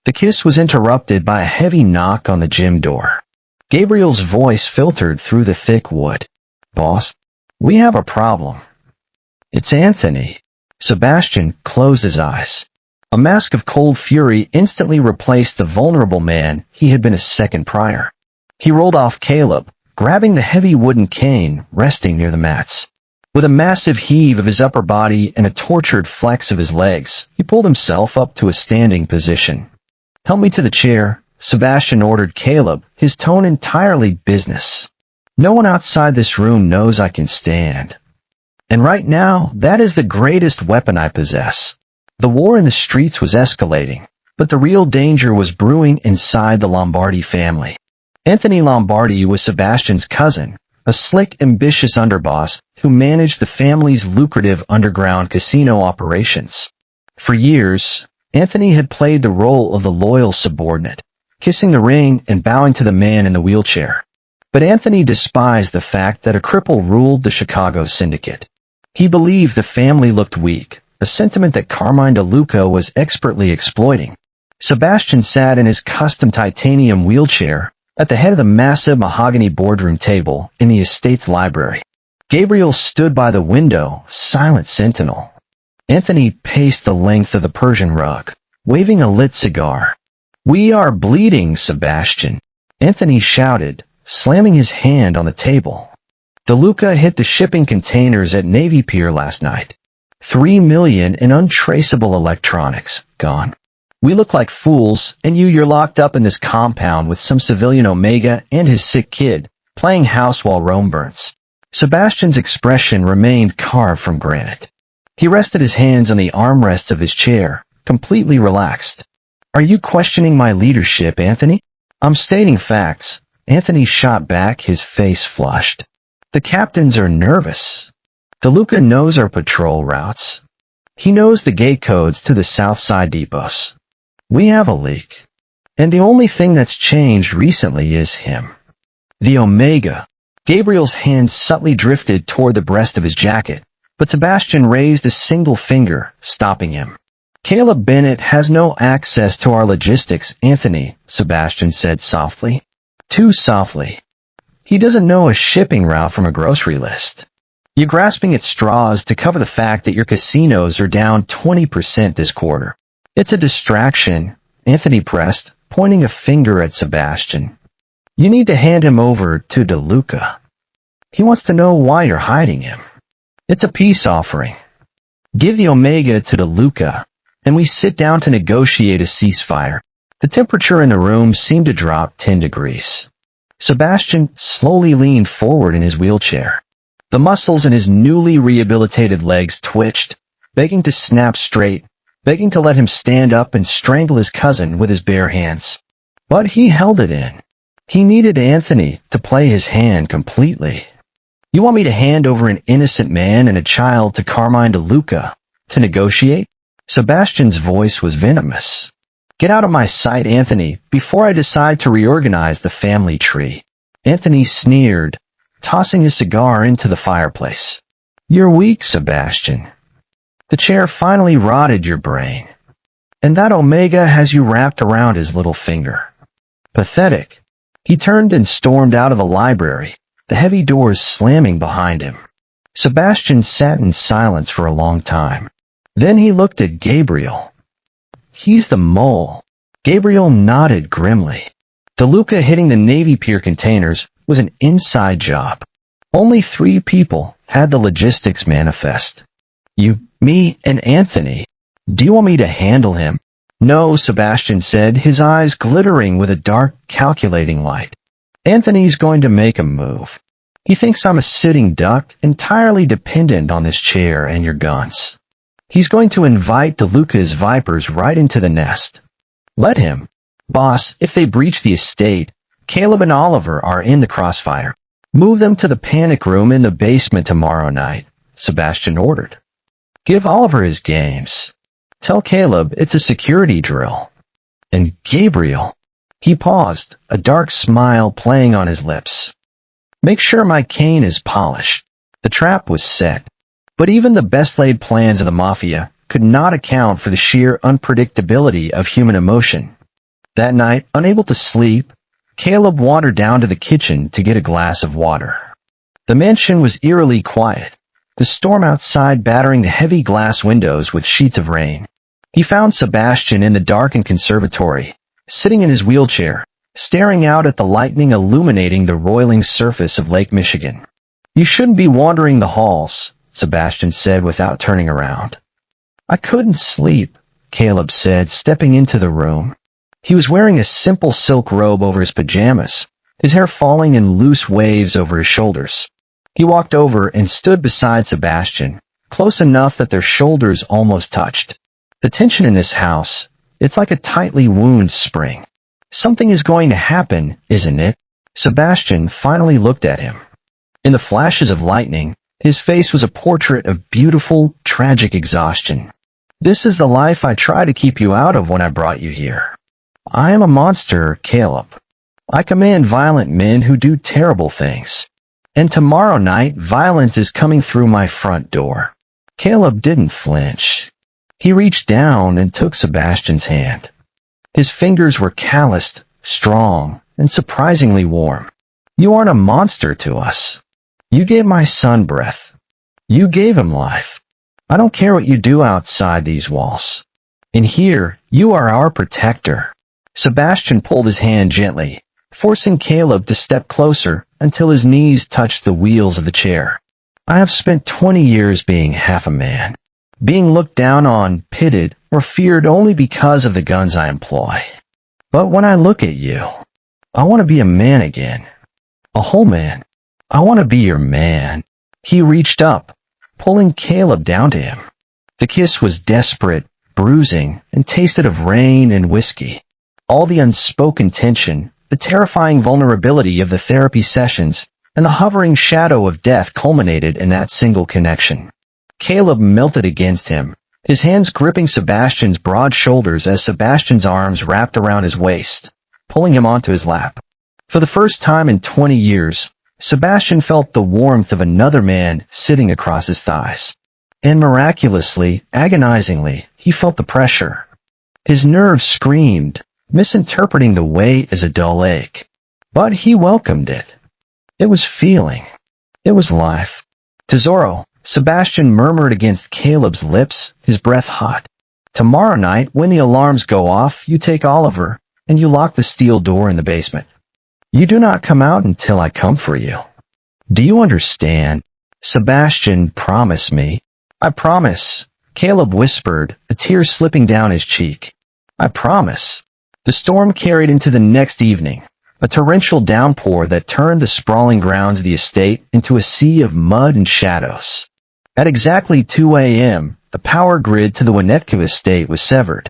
The kiss was interrupted by a heavy knock on the gym door. Gabriel's voice filtered through the thick wood. Boss, we have a problem. It's Anthony. Sebastian closed his eyes. A mask of cold fury instantly replaced the vulnerable man he had been a second prior. He rolled off Caleb, grabbing the heavy wooden cane resting near the mats. With a massive heave of his upper body and a tortured flex of his legs, he pulled himself up to a standing position. Help me to the chair, Sebastian ordered Caleb, his tone entirely business. No one outside this room knows I can stand. And right now, that is the greatest weapon I possess. The war in the streets was escalating, but the real danger was brewing inside the Lombardi family. Anthony Lombardi was Sebastian's cousin, a slick, ambitious underboss who managed the family's lucrative underground casino operations. For years, Anthony had played the role of the loyal subordinate, kissing the ring and bowing to the man in the wheelchair. But Anthony despised the fact that a cripple ruled the Chicago syndicate. He believed the family looked weak, a sentiment that Carmine DeLuca was expertly exploiting. Sebastian sat in his custom titanium wheelchair at the head of the massive mahogany boardroom table in the estate's library. Gabriel stood by the window, silent sentinel. Anthony paced the length of the Persian rug, waving a lit cigar. We are bleeding, Sebastian, Anthony shouted, slamming his hand on the table. DeLuca hit the shipping containers at Navy Pier last night. 3 million in untraceable electronics gone. We look like fools, and you're locked up in this compound with some civilian Omega and his sick kid, playing house while Rome burns. Sebastian's expression remained carved from granite. He rested his hands on the armrests of his chair, completely relaxed. Are you questioning my leadership, Anthony? I'm stating facts. Anthony shot back, his face flushed. The captains are nervous. DeLuca knows our patrol routes. He knows the gate codes to the south side depots. We have a leak. And the only thing that's changed recently is him. The Omega. Gabriel's hand subtly drifted toward the breast of his jacket, but Sebastian raised a single finger, stopping him. Caleb Bennett has no access to our logistics, Anthony, Sebastian said softly. Too softly. He doesn't know a shipping route from a grocery list. You're grasping at straws to cover the fact that your casinos are down 20% this quarter. It's a distraction, Anthony pressed, pointing a finger at Sebastian. You need to hand him over to DeLuca. He wants to know why you're hiding him. It's a peace offering. Give the Omega to DeLuca, and we sit down to negotiate a ceasefire. The temperature in the room seemed to drop 10 degrees. Sebastian slowly leaned forward in his wheelchair. The muscles in his newly rehabilitated legs twitched, begging to snap straight, begging to let him stand up and strangle his cousin with his bare hands. But he held it in. He needed Anthony to play his hand completely. You want me to hand over an innocent man and a child to Carmine DeLuca to negotiate? Sebastian's voice was venomous. Get out of my sight, Anthony, before I decide to reorganize the family tree. Anthony sneered, tossing his cigar into the fireplace. You're weak, Sebastian. The chair finally rotted your brain. And that Omega has you wrapped around his little finger. Pathetic. He turned and stormed out of the library, the heavy doors slamming behind him. Sebastian sat in silence for a long time. Then he looked at Gabriel. He's the mole. Gabriel nodded grimly. DeLuca hitting the Navy Pier containers was an inside job. Only 3 people had the logistics manifest. You, me, and Anthony. Do you want me to handle him? No, Sebastian said, his eyes glittering with a dark, calculating light. Anthony's going to make a move. He thinks I'm a sitting duck, entirely dependent on this chair and your guns. He's going to invite DeLuca's vipers right into the nest. Let him. Boss, if they breach the estate, Caleb and Oliver are in the crossfire. Move them to the panic room in the basement tomorrow night, Sebastian ordered. Give Oliver his games. Tell Caleb it's a security drill. And Gabriel. He paused, a dark smile playing on his lips. Make sure my cane is polished. The trap was set. But even the best-laid plans of the Mafia could not account for the sheer unpredictability of human emotion. That night, unable to sleep, Caleb wandered down to the kitchen to get a glass of water. The mansion was eerily quiet, the storm outside battering the heavy glass windows with sheets of rain. He found Sebastian in the darkened conservatory, sitting in his wheelchair, staring out at the lightning illuminating the roiling surface of Lake Michigan. You shouldn't be wandering the halls, Sebastian said without turning around. I couldn't sleep, Caleb said, stepping into the room. He was wearing a simple silk robe over his pajamas, his hair falling in loose waves over his shoulders. He walked over and stood beside Sebastian, close enough that their shoulders almost touched. The tension in this house, it's like a tightly wound spring. Something is going to happen, isn't it? Sebastian finally looked at him. In the flashes of lightning, his face was a portrait of beautiful, tragic exhaustion. This is the life I tried to keep you out of when I brought you here. I am a monster, Caleb. I command violent men who do terrible things. And tomorrow night, violence is coming through my front door. Caleb didn't flinch. He reached down and took Sebastian's hand. His fingers were calloused, strong, and surprisingly warm. You aren't a monster to us. You gave my son breath. You gave him life. I don't care what you do outside these walls. In here, you are our protector. Sebastian pulled his hand gently, forcing Caleb to step closer until his knees touched the wheels of the chair. I have spent 20 years being half a man, being looked down on, pitted, or feared only because of the guns I employ. But when I look at you, I want to be a man again. A whole man. I want to be your man. He reached up, pulling Caleb down to him. The kiss was desperate, bruising, and tasted of rain and whiskey. All the unspoken tension, the terrifying vulnerability of the therapy sessions, and the hovering shadow of death culminated in that single connection. Caleb melted against him, his hands gripping Sebastian's broad shoulders as Sebastian's arms wrapped around his waist, pulling him onto his lap. For the first time in 20 years, Sebastian felt the warmth of another man sitting across his thighs. And miraculously, agonizingly, he felt the pressure. His nerves screamed, misinterpreting the weight as a dull ache. But he welcomed it. It was feeling. It was life. Tesoro, Sebastian murmured against Caleb's lips, his breath hot. Tomorrow night, when the alarms go off, you take Oliver, and you lock the steel door in the basement. You do not come out until I come for you. Do you understand? Sebastian, promise me. I promise, Caleb whispered, a tear slipping down his cheek. I promise. The storm carried into the next evening, a torrential downpour that turned the sprawling grounds of the estate into a sea of mud and shadows. At exactly 2 a.m., the power grid to the Winnetka estate was severed.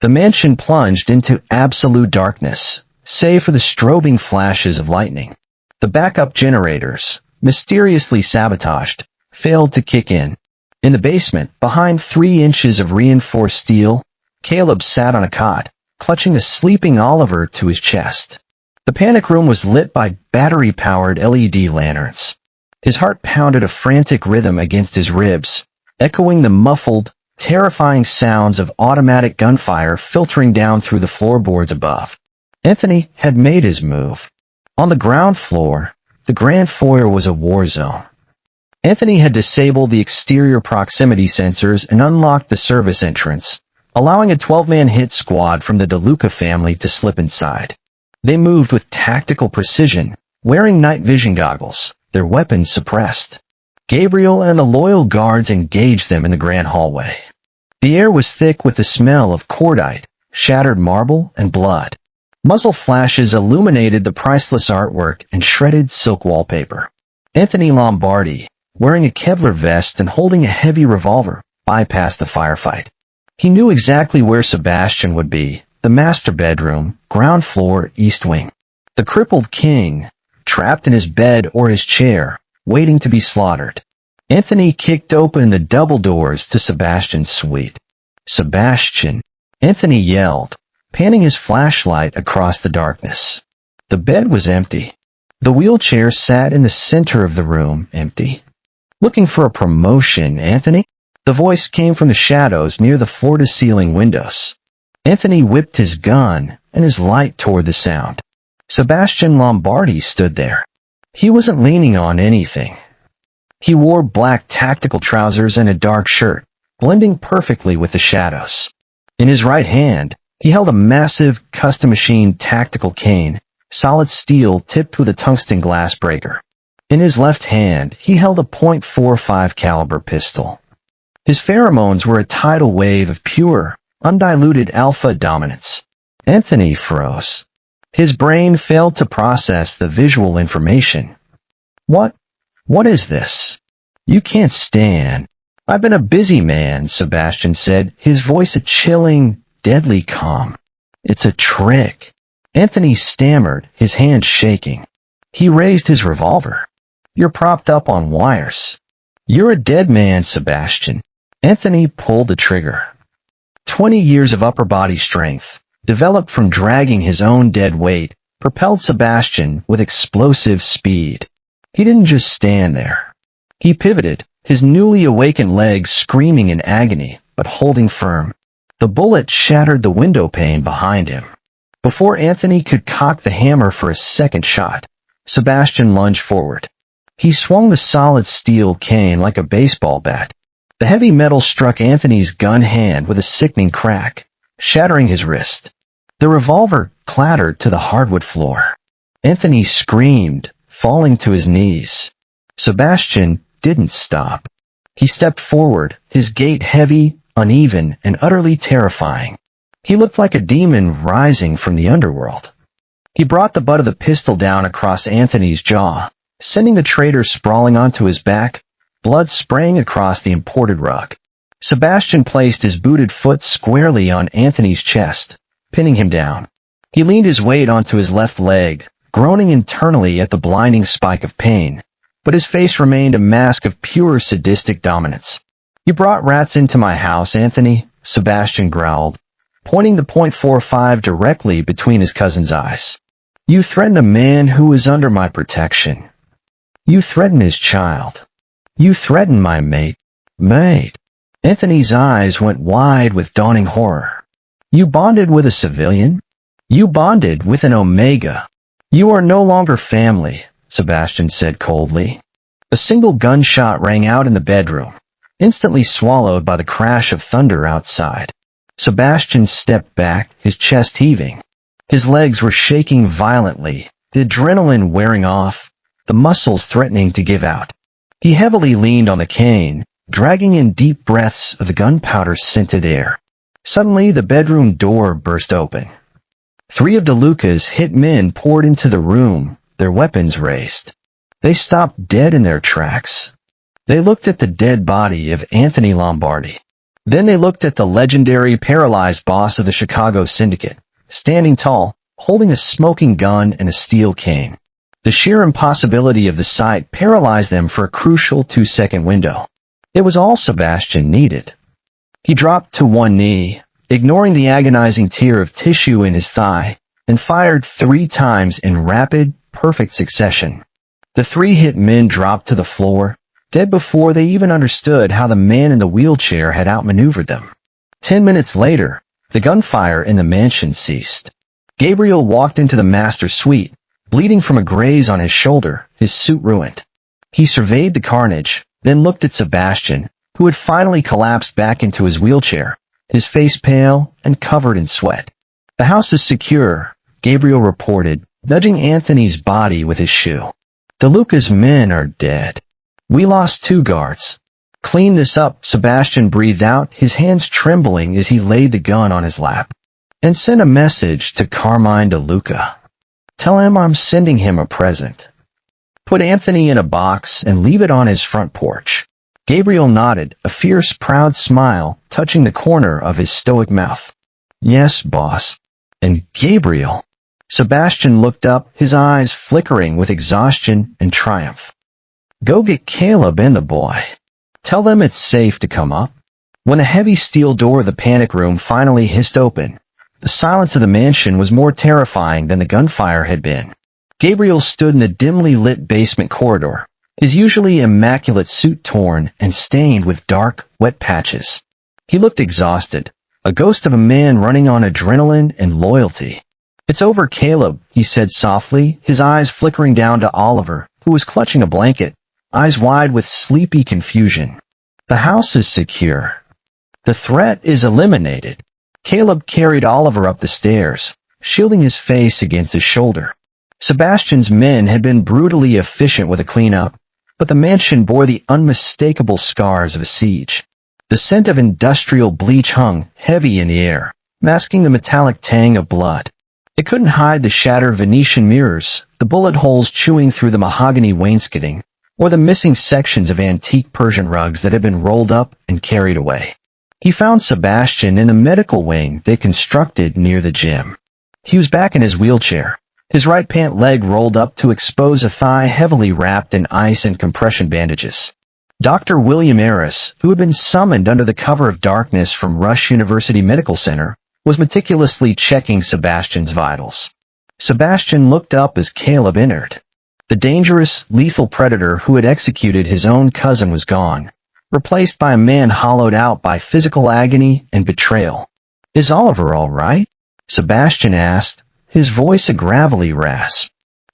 The mansion plunged into absolute darkness, save for the strobing flashes of lightning. The backup generators, mysteriously sabotaged, failed to kick in. In the basement, behind 3 inches of reinforced steel, Caleb sat on a cot, clutching a sleeping Oliver to his chest. The panic room was lit by battery-powered LED lanterns. His heart pounded a frantic rhythm against his ribs, echoing the muffled, terrifying sounds of automatic gunfire filtering down through the floorboards above. Anthony had made his move. On the ground floor, the grand foyer was a war zone. Anthony had disabled the exterior proximity sensors and unlocked the service entrance, allowing a 12-man hit squad from the DeLuca family to slip inside. They moved with tactical precision, wearing night vision goggles, their weapons suppressed. Gabriel and the loyal guards engaged them in the grand hallway. The air was thick with the smell of cordite, shattered marble, and blood. Muzzle flashes illuminated the priceless artwork and shredded silk wallpaper. Anthony Lombardi, wearing a Kevlar vest and holding a heavy revolver, bypassed the firefight. He knew exactly where Sebastian would be, the master bedroom, ground floor, east wing. The crippled king, trapped in his bed or his chair, waiting to be slaughtered. Anthony kicked open the double doors to Sebastian's suite. Sebastian, Anthony yelled, panning his flashlight across the darkness. The bed was empty. The wheelchair sat in the center of the room, empty. Looking for a promotion, Anthony? The voice came from the shadows near the floor-to-ceiling windows. Anthony whipped his gun and his light toward the sound. Sebastian Lombardi stood there. He wasn't leaning on anything. He wore black tactical trousers and a dark shirt, blending perfectly with the shadows. In his right hand, he held a massive, custom-machined tactical cane, solid steel tipped with a tungsten glass breaker. In his left hand, he held a .45 caliber pistol. His pheromones were a tidal wave of pure, undiluted alpha dominance. Anthony froze. His brain failed to process the visual information. What is this? You can't stand. I've been a busy man, Sebastian said, his voice a chilling, deadly calm. It's a trick. Anthony stammered, his hand shaking. He raised his revolver. You're propped up on wires. You're a dead man, Sebastian. Anthony pulled the trigger. 20 years of upper body strength, developed from dragging his own dead weight, propelled Sebastian with explosive speed. He didn't just stand there. He pivoted, his newly awakened legs screaming in agony, but holding firm. The bullet shattered the window pane behind him. Before Anthony could cock the hammer for a second shot, Sebastian lunged forward. He swung the solid steel cane like a baseball bat. The heavy metal struck Anthony's gun hand with a sickening crack, shattering his wrist. The revolver clattered to the hardwood floor. Anthony screamed, falling to his knees. Sebastian didn't stop. He stepped forward, his gait heavy, uneven, and utterly terrifying. He looked like a demon rising from the underworld. He brought the butt of the pistol down across Anthony's jaw, sending the traitor sprawling onto his back, blood spraying across the imported rug. Sebastian placed his booted foot squarely on Anthony's chest, pinning him down. He leaned his weight onto his left leg, groaning internally at the blinding spike of pain, but his face remained a mask of pure sadistic dominance. "You brought rats into my house, Anthony," Sebastian growled, pointing the .45 directly between his cousin's eyes. "You threatened a man who was under my protection. You threatened his child. You threatened my mate." "Mate?" Anthony's eyes went wide with dawning horror. "You bonded with a civilian? You bonded with an Omega. You are no longer family," Sebastian said coldly. A single gunshot rang out in the bedroom, instantly swallowed by the crash of thunder outside. Sebastian stepped back, his chest heaving. His legs were shaking violently, the adrenaline wearing off, the muscles threatening to give out. He heavily leaned on the cane, dragging in deep breaths of the gunpowder-scented air. Suddenly, the bedroom door burst open. 3 of DeLuca's hit men poured into the room, their weapons raised. They stopped dead in their tracks. They looked at the dead body of Anthony Lombardi. Then they looked at the legendary paralyzed boss of the Chicago Syndicate, standing tall, holding a smoking gun and a steel cane. The sheer impossibility of the sight paralyzed them for a crucial 2-second window. It was all Sebastian needed. He dropped to one knee, ignoring the agonizing tear of tissue in his thigh, and fired 3 times in rapid, perfect succession. The 3 hit men dropped to the floor, dead before they even understood how the man in the wheelchair had outmaneuvered them. 10 minutes later, the gunfire in the mansion ceased. Gabriel walked into the master suite, bleeding from a graze on his shoulder, his suit ruined. He surveyed the carnage, then looked at Sebastian, who had finally collapsed back into his wheelchair, his face pale and covered in sweat. "The house is secure," Gabriel reported, nudging Anthony's body with his shoe. "DeLuca's men are dead. We lost 2 guards. Clean this up," Sebastian breathed out, his hands trembling as he laid the gun on his lap. "And send a message to Carmine DeLuca. Tell him I'm sending him a present. Put Anthony in a box and leave it on his front porch." Gabriel nodded, a fierce, proud smile touching the corner of his stoic mouth. "Yes, boss." "And Gabriel?" Sebastian looked up, his eyes flickering with exhaustion and triumph. "Go get Caleb and the boy. Tell them it's safe to come up." When the heavy steel door of the panic room finally hissed open, the silence of the mansion was more terrifying than the gunfire had been. Gabriel stood in the dimly lit basement corridor, his usually immaculate suit torn and stained with dark, wet patches. He looked exhausted, a ghost of a man running on adrenaline and loyalty. "It's over, Caleb," he said softly, his eyes flickering down to Oliver, who was clutching a blanket, eyes wide with sleepy confusion. "The house is secure. The threat is eliminated." Caleb carried Oliver up the stairs, shielding his face against his shoulder. Sebastian's men had been brutally efficient with a cleanup, but the mansion bore the unmistakable scars of a siege. The scent of industrial bleach hung heavy in the air, masking the metallic tang of blood. It couldn't hide the shattered Venetian mirrors, the bullet holes chewing through the mahogany wainscoting, or the missing sections of antique Persian rugs that had been rolled up and carried away. He found Sebastian in the medical wing they constructed near the gym. He was back in his wheelchair, his right pant leg rolled up to expose a thigh heavily wrapped in ice and compression bandages. Dr. William Harris, who had been summoned under the cover of darkness from Rush University Medical Center, was meticulously checking Sebastian's vitals. Sebastian looked up as Caleb entered. The dangerous, lethal predator who had executed his own cousin was gone, replaced by a man hollowed out by physical agony and betrayal. "Is Oliver all right?" Sebastian asked, his voice a gravelly rasp.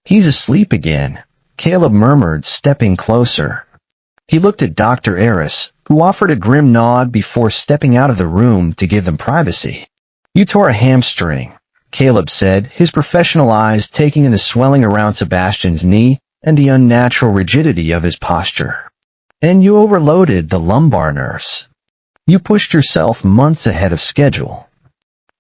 "He's asleep again," Caleb murmured, stepping closer. He looked at Dr. Harris, who offered a grim nod before stepping out of the room to give them privacy. "You tore a hamstring," Caleb said, his professional eyes taking in the swelling around Sebastian's knee and the unnatural rigidity of his posture. "And you overloaded the lumbar nerves. You pushed yourself months ahead of schedule.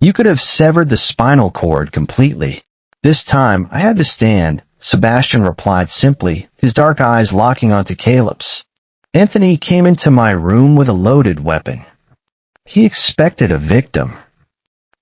You could have severed the spinal cord completely." "This time, I had to stand," Sebastian replied simply, his dark eyes locking onto Caleb's. "Anthony came into my room with a loaded weapon. He expected a victim.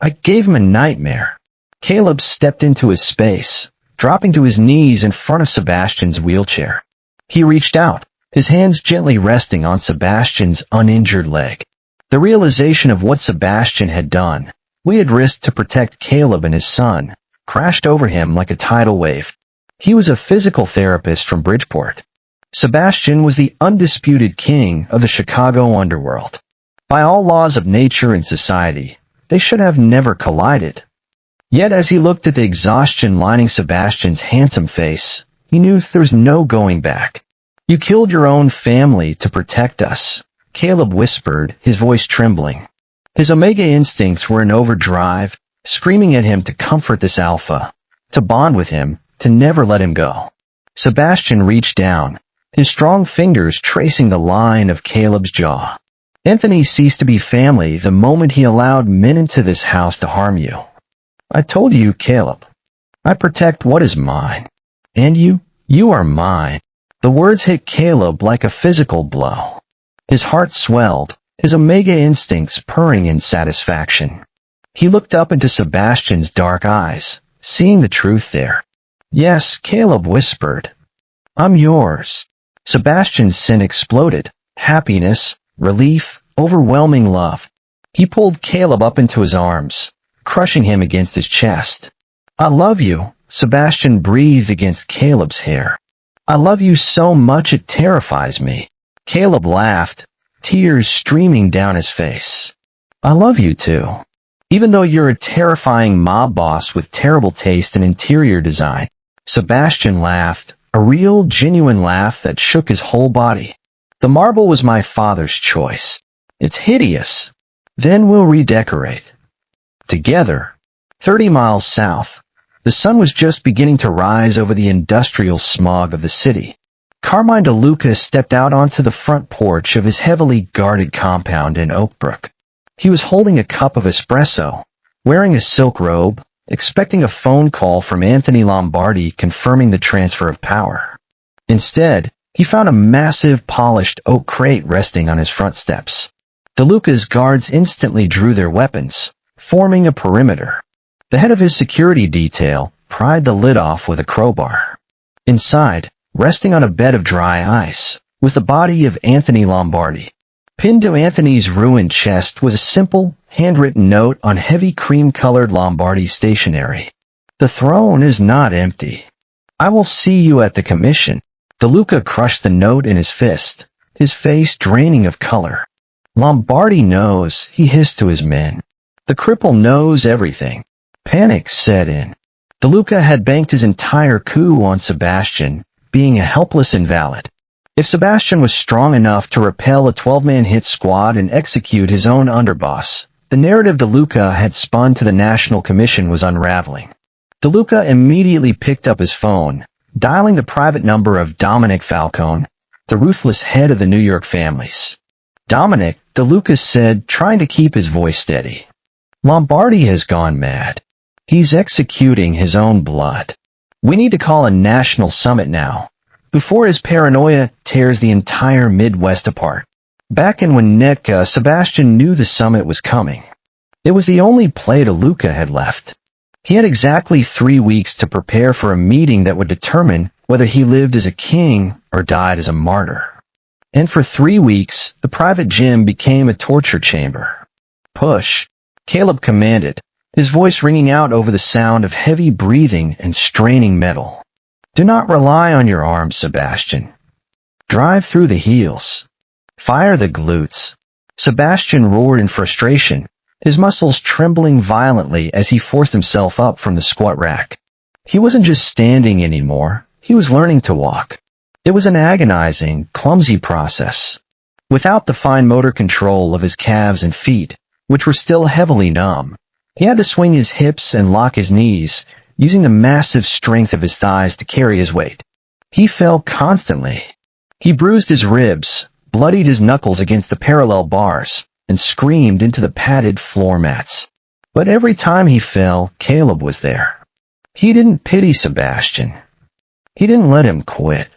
I gave him a nightmare. Caleb stepped into his space, dropping to his knees in front of Sebastian's wheelchair. He reached out, his hands gently resting on Sebastian's uninjured leg. The realization of what Sebastian had done, we had risked to protect Caleb and his son, crashed over him like a tidal wave. He was a physical therapist from Bridgeport. Sebastian was the undisputed king of the Chicago underworld. By all laws of nature and society, they should have never collided. Yet as he looked at the exhaustion lining Sebastian's handsome face, he knew there was no going back. "You killed your own family to protect us," Caleb whispered, his voice trembling. His Omega instincts were in overdrive, screaming at him to comfort this alpha, to bond with him, to never let him go. Sebastian reached down, his strong fingers tracing the line of Caleb's jaw. "Anthony ceased to be family the moment he allowed men into this house to harm you. I told you, Caleb. I protect what is mine. And you are mine." The words hit Caleb like a physical blow. His heart swelled, his Omega instincts purring in satisfaction. He looked up into Sebastian's dark eyes, seeing the truth there. "Yes," Caleb whispered. "I'm yours." Sebastian's sin exploded. Happiness, relief, overwhelming love. He pulled Caleb up into his arms, crushing him against his chest. "I love you," Sebastian breathed against Caleb's hair. "I love you so much it terrifies me." Caleb laughed, tears streaming down his face. "I love you too. Even though you're a terrifying mob boss with terrible taste in interior design." Sebastian laughed, a real, genuine laugh that shook his whole body. "The marble was my father's choice. It's hideous. Then we'll redecorate." Together, 30 miles south, the sun was just beginning to rise over the industrial smog of the city. Carmine DeLuca stepped out onto the front porch of his heavily guarded compound in Oakbrook. He was holding a cup of espresso, wearing a silk robe, expecting a phone call from Anthony Lombardi confirming the transfer of power. Instead, he found a massive polished oak crate resting on his front steps. DeLuca's guards instantly drew their weapons, forming a perimeter. The head of his security detail pried the lid off with a crowbar. Inside, resting on a bed of dry ice, was the body of Anthony Lombardi. Pinned to Anthony's ruined chest was a simple, handwritten note on heavy cream-colored Lombardi stationery. "The throne is not empty. I will see you at the commission." DeLuca crushed the note in his fist, his face draining of color. "Lombardi knows," he hissed to his men. "The cripple knows everything." Panic set in. DeLuca had banked his entire coup on Sebastian, being a helpless invalid. If Sebastian was strong enough to repel a 12-man hit squad and execute his own underboss, the narrative DeLuca had spun to the National Commission was unraveling. DeLuca immediately picked up his phone, dialing the private number of Dominic Falcone, the ruthless head of the New York families. "Dominic," DeLuca said, trying to keep his voice steady. "Lombardi has gone mad. He's executing his own blood. We need to call a national summit now, before his paranoia tears the entire Midwest apart." Back in Winnetka, Sebastian knew the summit was coming. It was the only play DeLuca had left. He had exactly 3 weeks to prepare for a meeting that would determine whether he lived as a king or died as a martyr. And for 3 weeks, the private gym became a torture chamber. "Push," Caleb commanded, his voice ringing out over the sound of heavy breathing and straining metal. "Do not rely on your arms, Sebastian. Drive through the heels. Fire the glutes." Sebastian roared in frustration, his muscles trembling violently as he forced himself up from the squat rack. He wasn't just standing anymore, he was learning to walk. It was an agonizing, clumsy process. Without the fine motor control of his calves and feet, which were still heavily numb, he had to swing his hips and lock his knees, using the massive strength of his thighs to carry his weight. He fell constantly. He bruised his ribs, bloodied his knuckles against the parallel bars, and screamed into the padded floor mats. But every time he fell, Caleb was there. He didn't pity Sebastian. He didn't let him quit.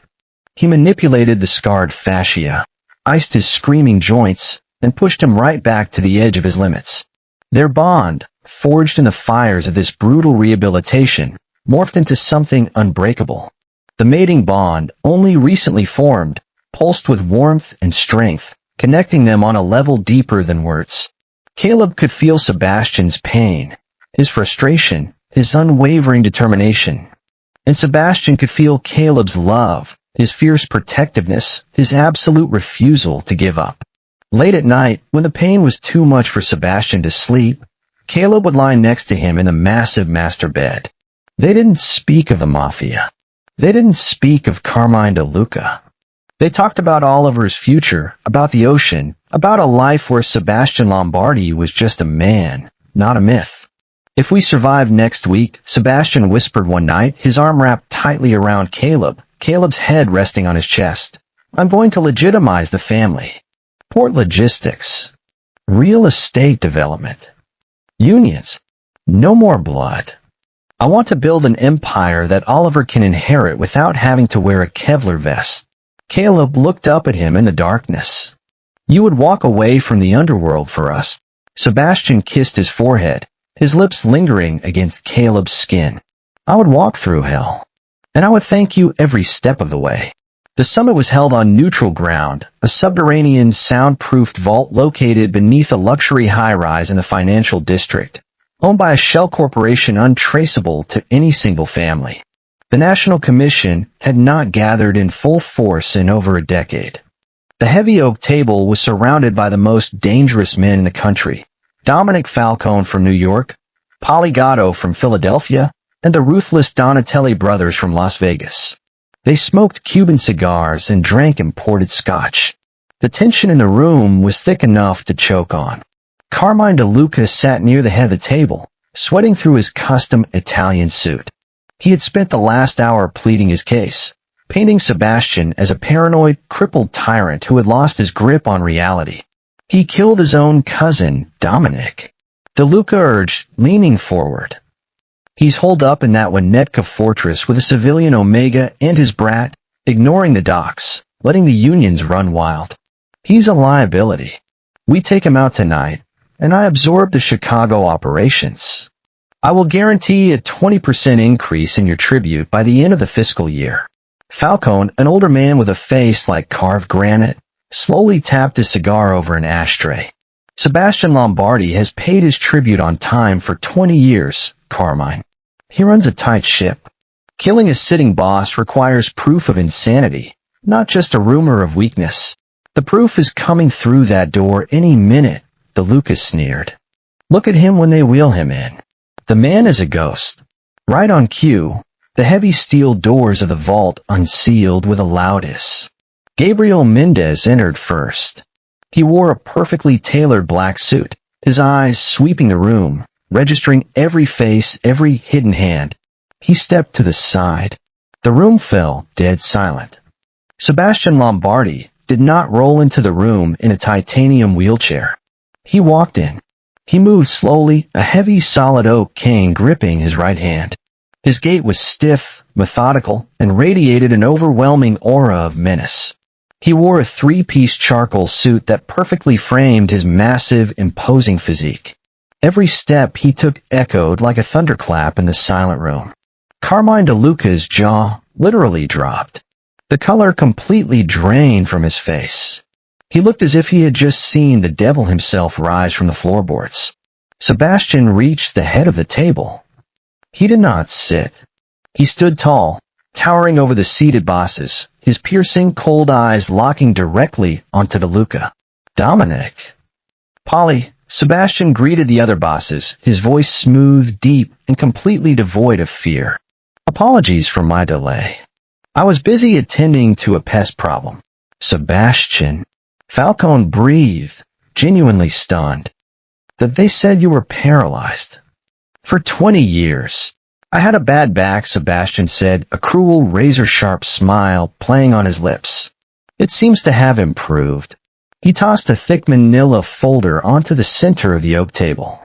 He manipulated the scarred fascia, iced his screaming joints, and pushed him right back to the edge of his limits. Their bond, forged in the fires of this brutal rehabilitation, morphed into something unbreakable. The mating bond, only recently formed, pulsed with warmth and strength, connecting them on a level deeper than words. Caleb could feel Sebastian's pain, his frustration, his unwavering determination. And Sebastian could feel Caleb's love, his fierce protectiveness, his absolute refusal to give up. Late at night, when the pain was too much for Sebastian to sleep, Caleb would lie next to him in the massive master bed. They didn't speak of the Mafia. They didn't speak of Carmine de Luca. They talked about Oliver's future, about the ocean, about a life where Sebastian Lombardi was just a man, not a myth. If we survive next week, Sebastian whispered one night, his arm wrapped tightly around Caleb's head resting on his chest. I'm going to legitimize the family. Port logistics. Real estate development. Unions. No more blood. I want to build an empire that Oliver can inherit without having to wear a Kevlar vest. Caleb looked up at him in the darkness. You would walk away from the underworld for us. Sebastian kissed his forehead, his lips lingering against Caleb's skin. I would walk through hell. And I would thank you every step of the way. The summit was held on neutral ground, a subterranean soundproofed vault located beneath a luxury high-rise in the financial district, owned by a shell corporation untraceable to any single family. The National Commission had not gathered in full force in over a decade. The heavy oak table was surrounded by the most dangerous men in the country: Dominic Falcone from New York, Polly Gatto from Philadelphia, and the ruthless Donatelli brothers from Las Vegas. They smoked Cuban cigars and drank imported scotch. The tension in the room was thick enough to choke on. Carmine de Luca sat near the head of the table, sweating through his custom Italian suit. He had spent the last hour pleading his case, painting Sebastian as a paranoid, crippled tyrant who had lost his grip on reality. He killed his own cousin, Dominic. De Luca urged, leaning forward. He's holed up in that Winnetka fortress with a civilian Omega and his brat, ignoring the docks, letting the unions run wild. He's a liability. We take him out tonight, and I absorb the Chicago operations. I will guarantee a 20% increase in your tribute by the end of the fiscal year. Falcone, an older man with a face like carved granite, slowly tapped his cigar over an ashtray. Sebastian Lombardi has paid his tribute on time for 20 years, Carmine. He runs a tight ship. Killing a sitting boss requires proof of insanity, not just a rumor of weakness. The proof is coming through that door any minute, De Luca sneered. Look at him when they wheel him in. The man is a ghost. Right on cue, the heavy steel doors of the vault unsealed with a loud hiss. Gabriel Mendez entered first. He wore a perfectly tailored black suit, his eyes sweeping the room, registering every face, every hidden hand. He stepped to the side. The room fell dead silent. Sebastian Lombardi did not roll into the room in a titanium wheelchair. He walked in. He moved slowly, a heavy solid oak cane gripping his right hand. His gait was stiff, methodical, and radiated an overwhelming aura of menace. He wore a three-piece charcoal suit that perfectly framed his massive, imposing physique. Every step he took echoed like a thunderclap in the silent room. Carmine de Luca's jaw literally dropped. The color completely drained from his face. He looked as if he had just seen the devil himself rise from the floorboards. Sebastian reached the head of the table. He did not sit. He stood tall, towering over the seated bosses, his piercing, cold eyes locking directly onto De Luca. Dominic. Polly. Sebastian greeted the other bosses, his voice smooth, deep, and completely devoid of fear. Apologies for my delay. I was busy attending to a pest problem. Sebastian. Falcone breathed, genuinely stunned. That they said you were paralyzed. For 20 years. I had a bad back, Sebastian said, a cruel, razor-sharp smile playing on his lips. It seems to have improved. He tossed a thick manila folder onto the center of the oak table.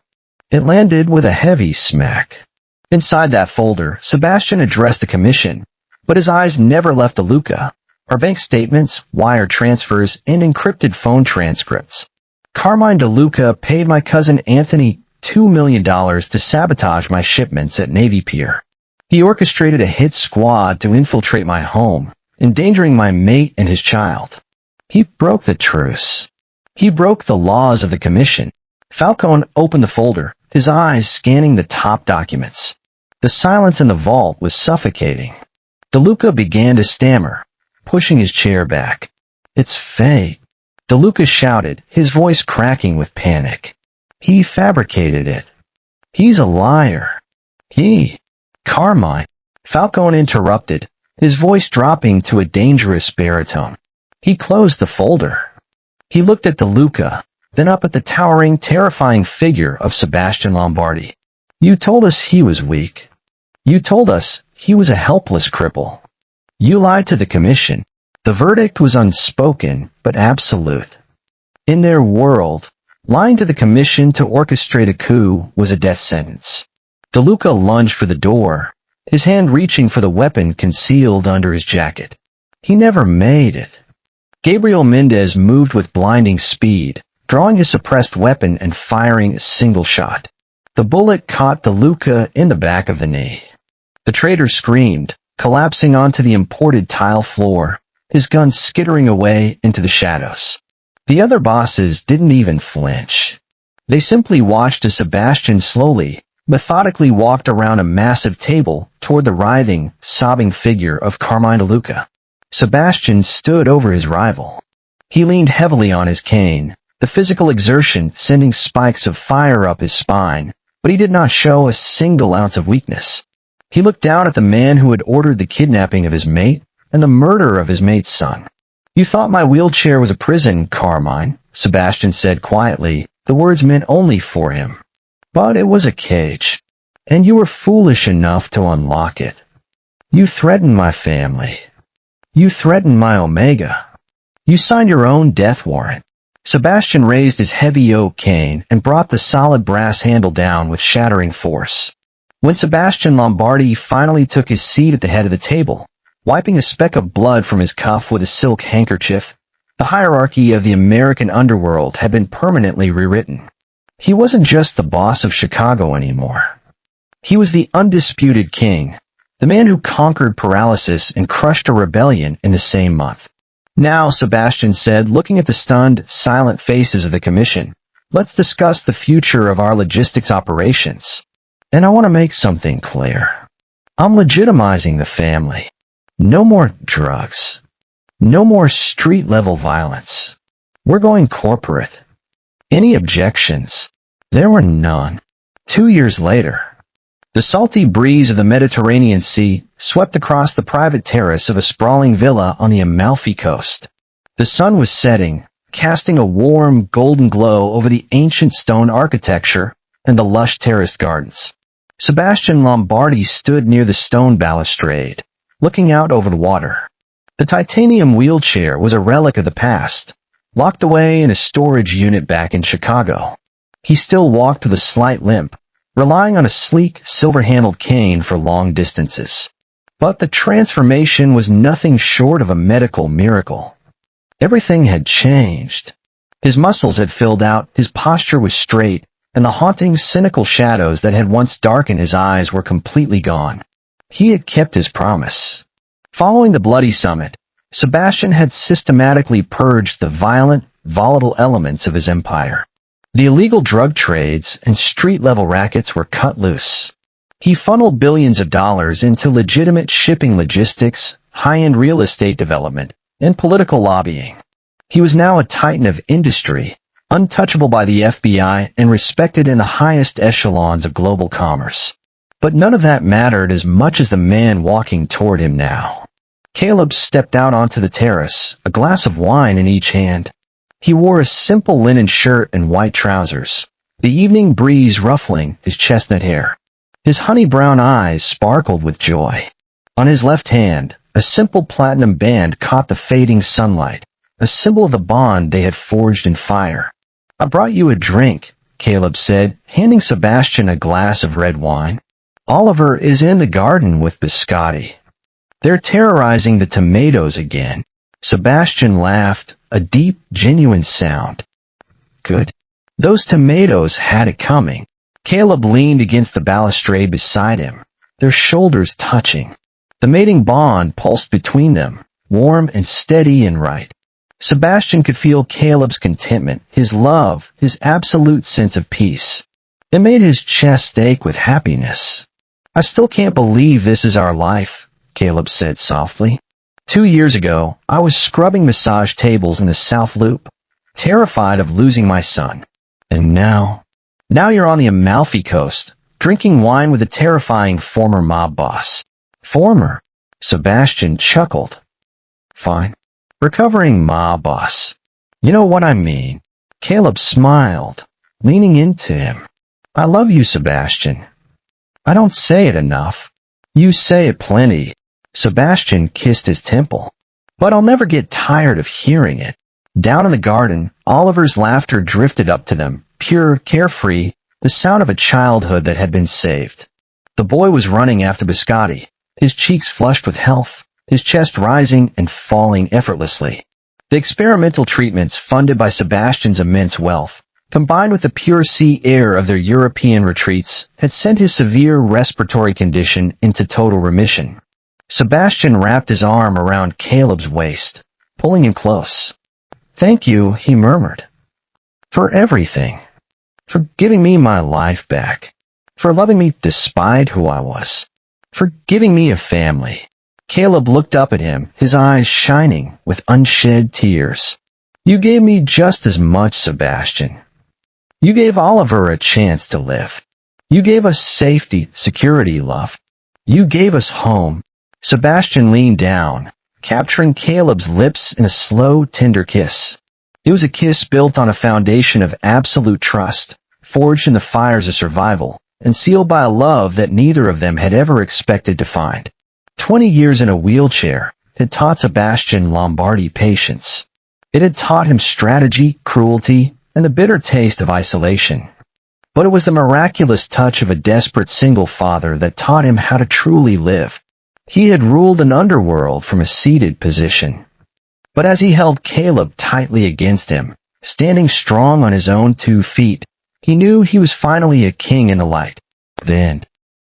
It landed with a heavy smack. Inside that folder, Sebastian addressed the commission, but his eyes never left De Luca. Our bank statements, wire transfers, and encrypted phone transcripts. Carmine DeLuca paid my cousin Anthony $2 million to sabotage my shipments at Navy Pier. He orchestrated a hit squad to infiltrate my home, endangering my mate and his child. He broke the truce. He broke the laws of the commission. Falcone opened the folder, his eyes scanning the top documents. The silence in the vault was suffocating. DeLuca began to stammer, pushing his chair back. "It's fate," DeLuca shouted, his voice cracking with panic. "He fabricated it. He's a liar. Carmine," Falcone interrupted, his voice dropping to a dangerous baritone. He closed the folder. He looked at DeLuca, then up at the towering, terrifying figure of Sebastian Lombardi. "You told us he was weak. You told us he was a helpless cripple. You lied to the commission." The verdict was unspoken, but absolute. In their world, lying to the commission to orchestrate a coup was a death sentence. DeLuca lunged for the door, his hand reaching for the weapon concealed under his jacket. He never made it. Gabriel Mendez moved with blinding speed, drawing his suppressed weapon and firing a single shot. The bullet caught DeLuca in the back of the knee. The traitor screamed, collapsing onto the imported tile floor, his gun skittering away into the shadows. The other bosses didn't even flinch. They simply watched as Sebastian slowly, methodically walked around a massive table toward the writhing, sobbing figure of Carmine DeLuca. Sebastian stood over his rival. He leaned heavily on his cane, the physical exertion sending spikes of fire up his spine, but he did not show a single ounce of weakness. He looked down at the man who had ordered the kidnapping of his mate and the murder of his mate's son. "You thought my wheelchair was a prison, Carmine," Sebastian said quietly. The words meant only for him. "But it was a cage, and you were foolish enough to unlock it. You threatened my family. You threatened my Omega. You signed your own death warrant." Sebastian raised his heavy oak cane and brought the solid brass handle down with shattering force. When Sebastian Lombardi finally took his seat at the head of the table, wiping a speck of blood from his cuff with a silk handkerchief, the hierarchy of the American underworld had been permanently rewritten. He wasn't just the boss of Chicago anymore. He was the undisputed king, the man who conquered paralysis and crushed a rebellion in the same month. "Now," Sebastian said, looking at the stunned, silent faces of the commission, "let's discuss the future of our logistics operations. And I want to make something clear. I'm legitimizing the family. No more drugs. No more street-level violence. We're going corporate." Any objections? There were none. 2 years later, the salty breeze of the Mediterranean Sea swept across the private terrace of a sprawling villa on the Amalfi Coast. The sun was setting, casting a warm, golden glow over the ancient stone architecture and the lush terraced gardens. Sebastian Lombardi stood near the stone balustrade, looking out over the water. The titanium wheelchair was a relic of the past, locked away in a storage unit back in Chicago. He still walked with a slight limp, relying on a sleek, silver-handled cane for long distances. But the transformation was nothing short of a medical miracle. Everything had changed. His muscles had filled out, his posture was straight, and the haunting, cynical shadows that had once darkened his eyes were completely gone. He had kept his promise. Following the bloody summit, Sebastian had systematically purged the violent, volatile elements of his empire. The illegal drug trades and street-level rackets were cut loose. He funneled billions of dollars into legitimate shipping logistics, high-end real estate development, and political lobbying. He was now a titan of industry, untouchable by the FBI and respected in the highest echelons of global commerce. But none of that mattered as much as the man walking toward him now. Caleb stepped out onto the terrace, a glass of wine in each hand. He wore a simple linen shirt and white trousers, the evening breeze ruffling his chestnut hair. His honey-brown eyes sparkled with joy. On his left hand, a simple platinum band caught the fading sunlight, a symbol of the bond they had forged in fire. "I brought you a drink," Caleb said, handing Sebastian a glass of red wine. "Oliver is in the garden with Biscotti. They're terrorizing the tomatoes again." Sebastian laughed, a deep, genuine sound. Good. Those tomatoes had it coming. Caleb leaned against the balustrade beside him, their shoulders touching. The mating bond pulsed between them, warm and steady and right. Sebastian could feel Caleb's contentment, his love, his absolute sense of peace. It made his chest ache with happiness. I still can't believe this is our life, Caleb said softly. 2 years ago, I was scrubbing massage tables in the South Loop, terrified of losing my son. And now you're on the Amalfi Coast, drinking wine with a terrifying former mob boss. Former? Sebastian chuckled. Fine. Recovering mob boss. You know what I mean. Caleb smiled, leaning into him. I love you, Sebastian. I don't say it enough. You say it plenty. Sebastian kissed his temple. But I'll never get tired of hearing it. Down in the garden, Oliver's laughter drifted up to them, pure, carefree, the sound of a childhood that had been saved. The boy was running after Biscotti, his cheeks flushed with health, his chest rising and falling effortlessly. The experimental treatments funded by Sebastian's immense wealth, combined with the pure sea air of their European retreats, had sent his severe respiratory condition into total remission. Sebastian wrapped his arm around Caleb's waist, pulling him close. Thank you, he murmured. For everything. For giving me my life back. For loving me despite who I was. For giving me a family. Caleb looked up at him, his eyes shining with unshed tears. You gave me just as much, Sebastian. You gave Oliver a chance to live. You gave us safety, security, love. You gave us home. Sebastian leaned down, capturing Caleb's lips in a slow, tender kiss. It was a kiss built on a foundation of absolute trust, forged in the fires of survival, and sealed by a love that neither of them had ever expected to find. 20 years in a wheelchair had taught Sebastian Lombardi patience. It had taught him strategy, cruelty, and the bitter taste of isolation. But it was the miraculous touch of a desperate single father that taught him how to truly live. He had ruled an underworld from a seated position. But as he held Caleb tightly against him, standing strong on his own 2 feet, he knew he was finally a king in the light. Then,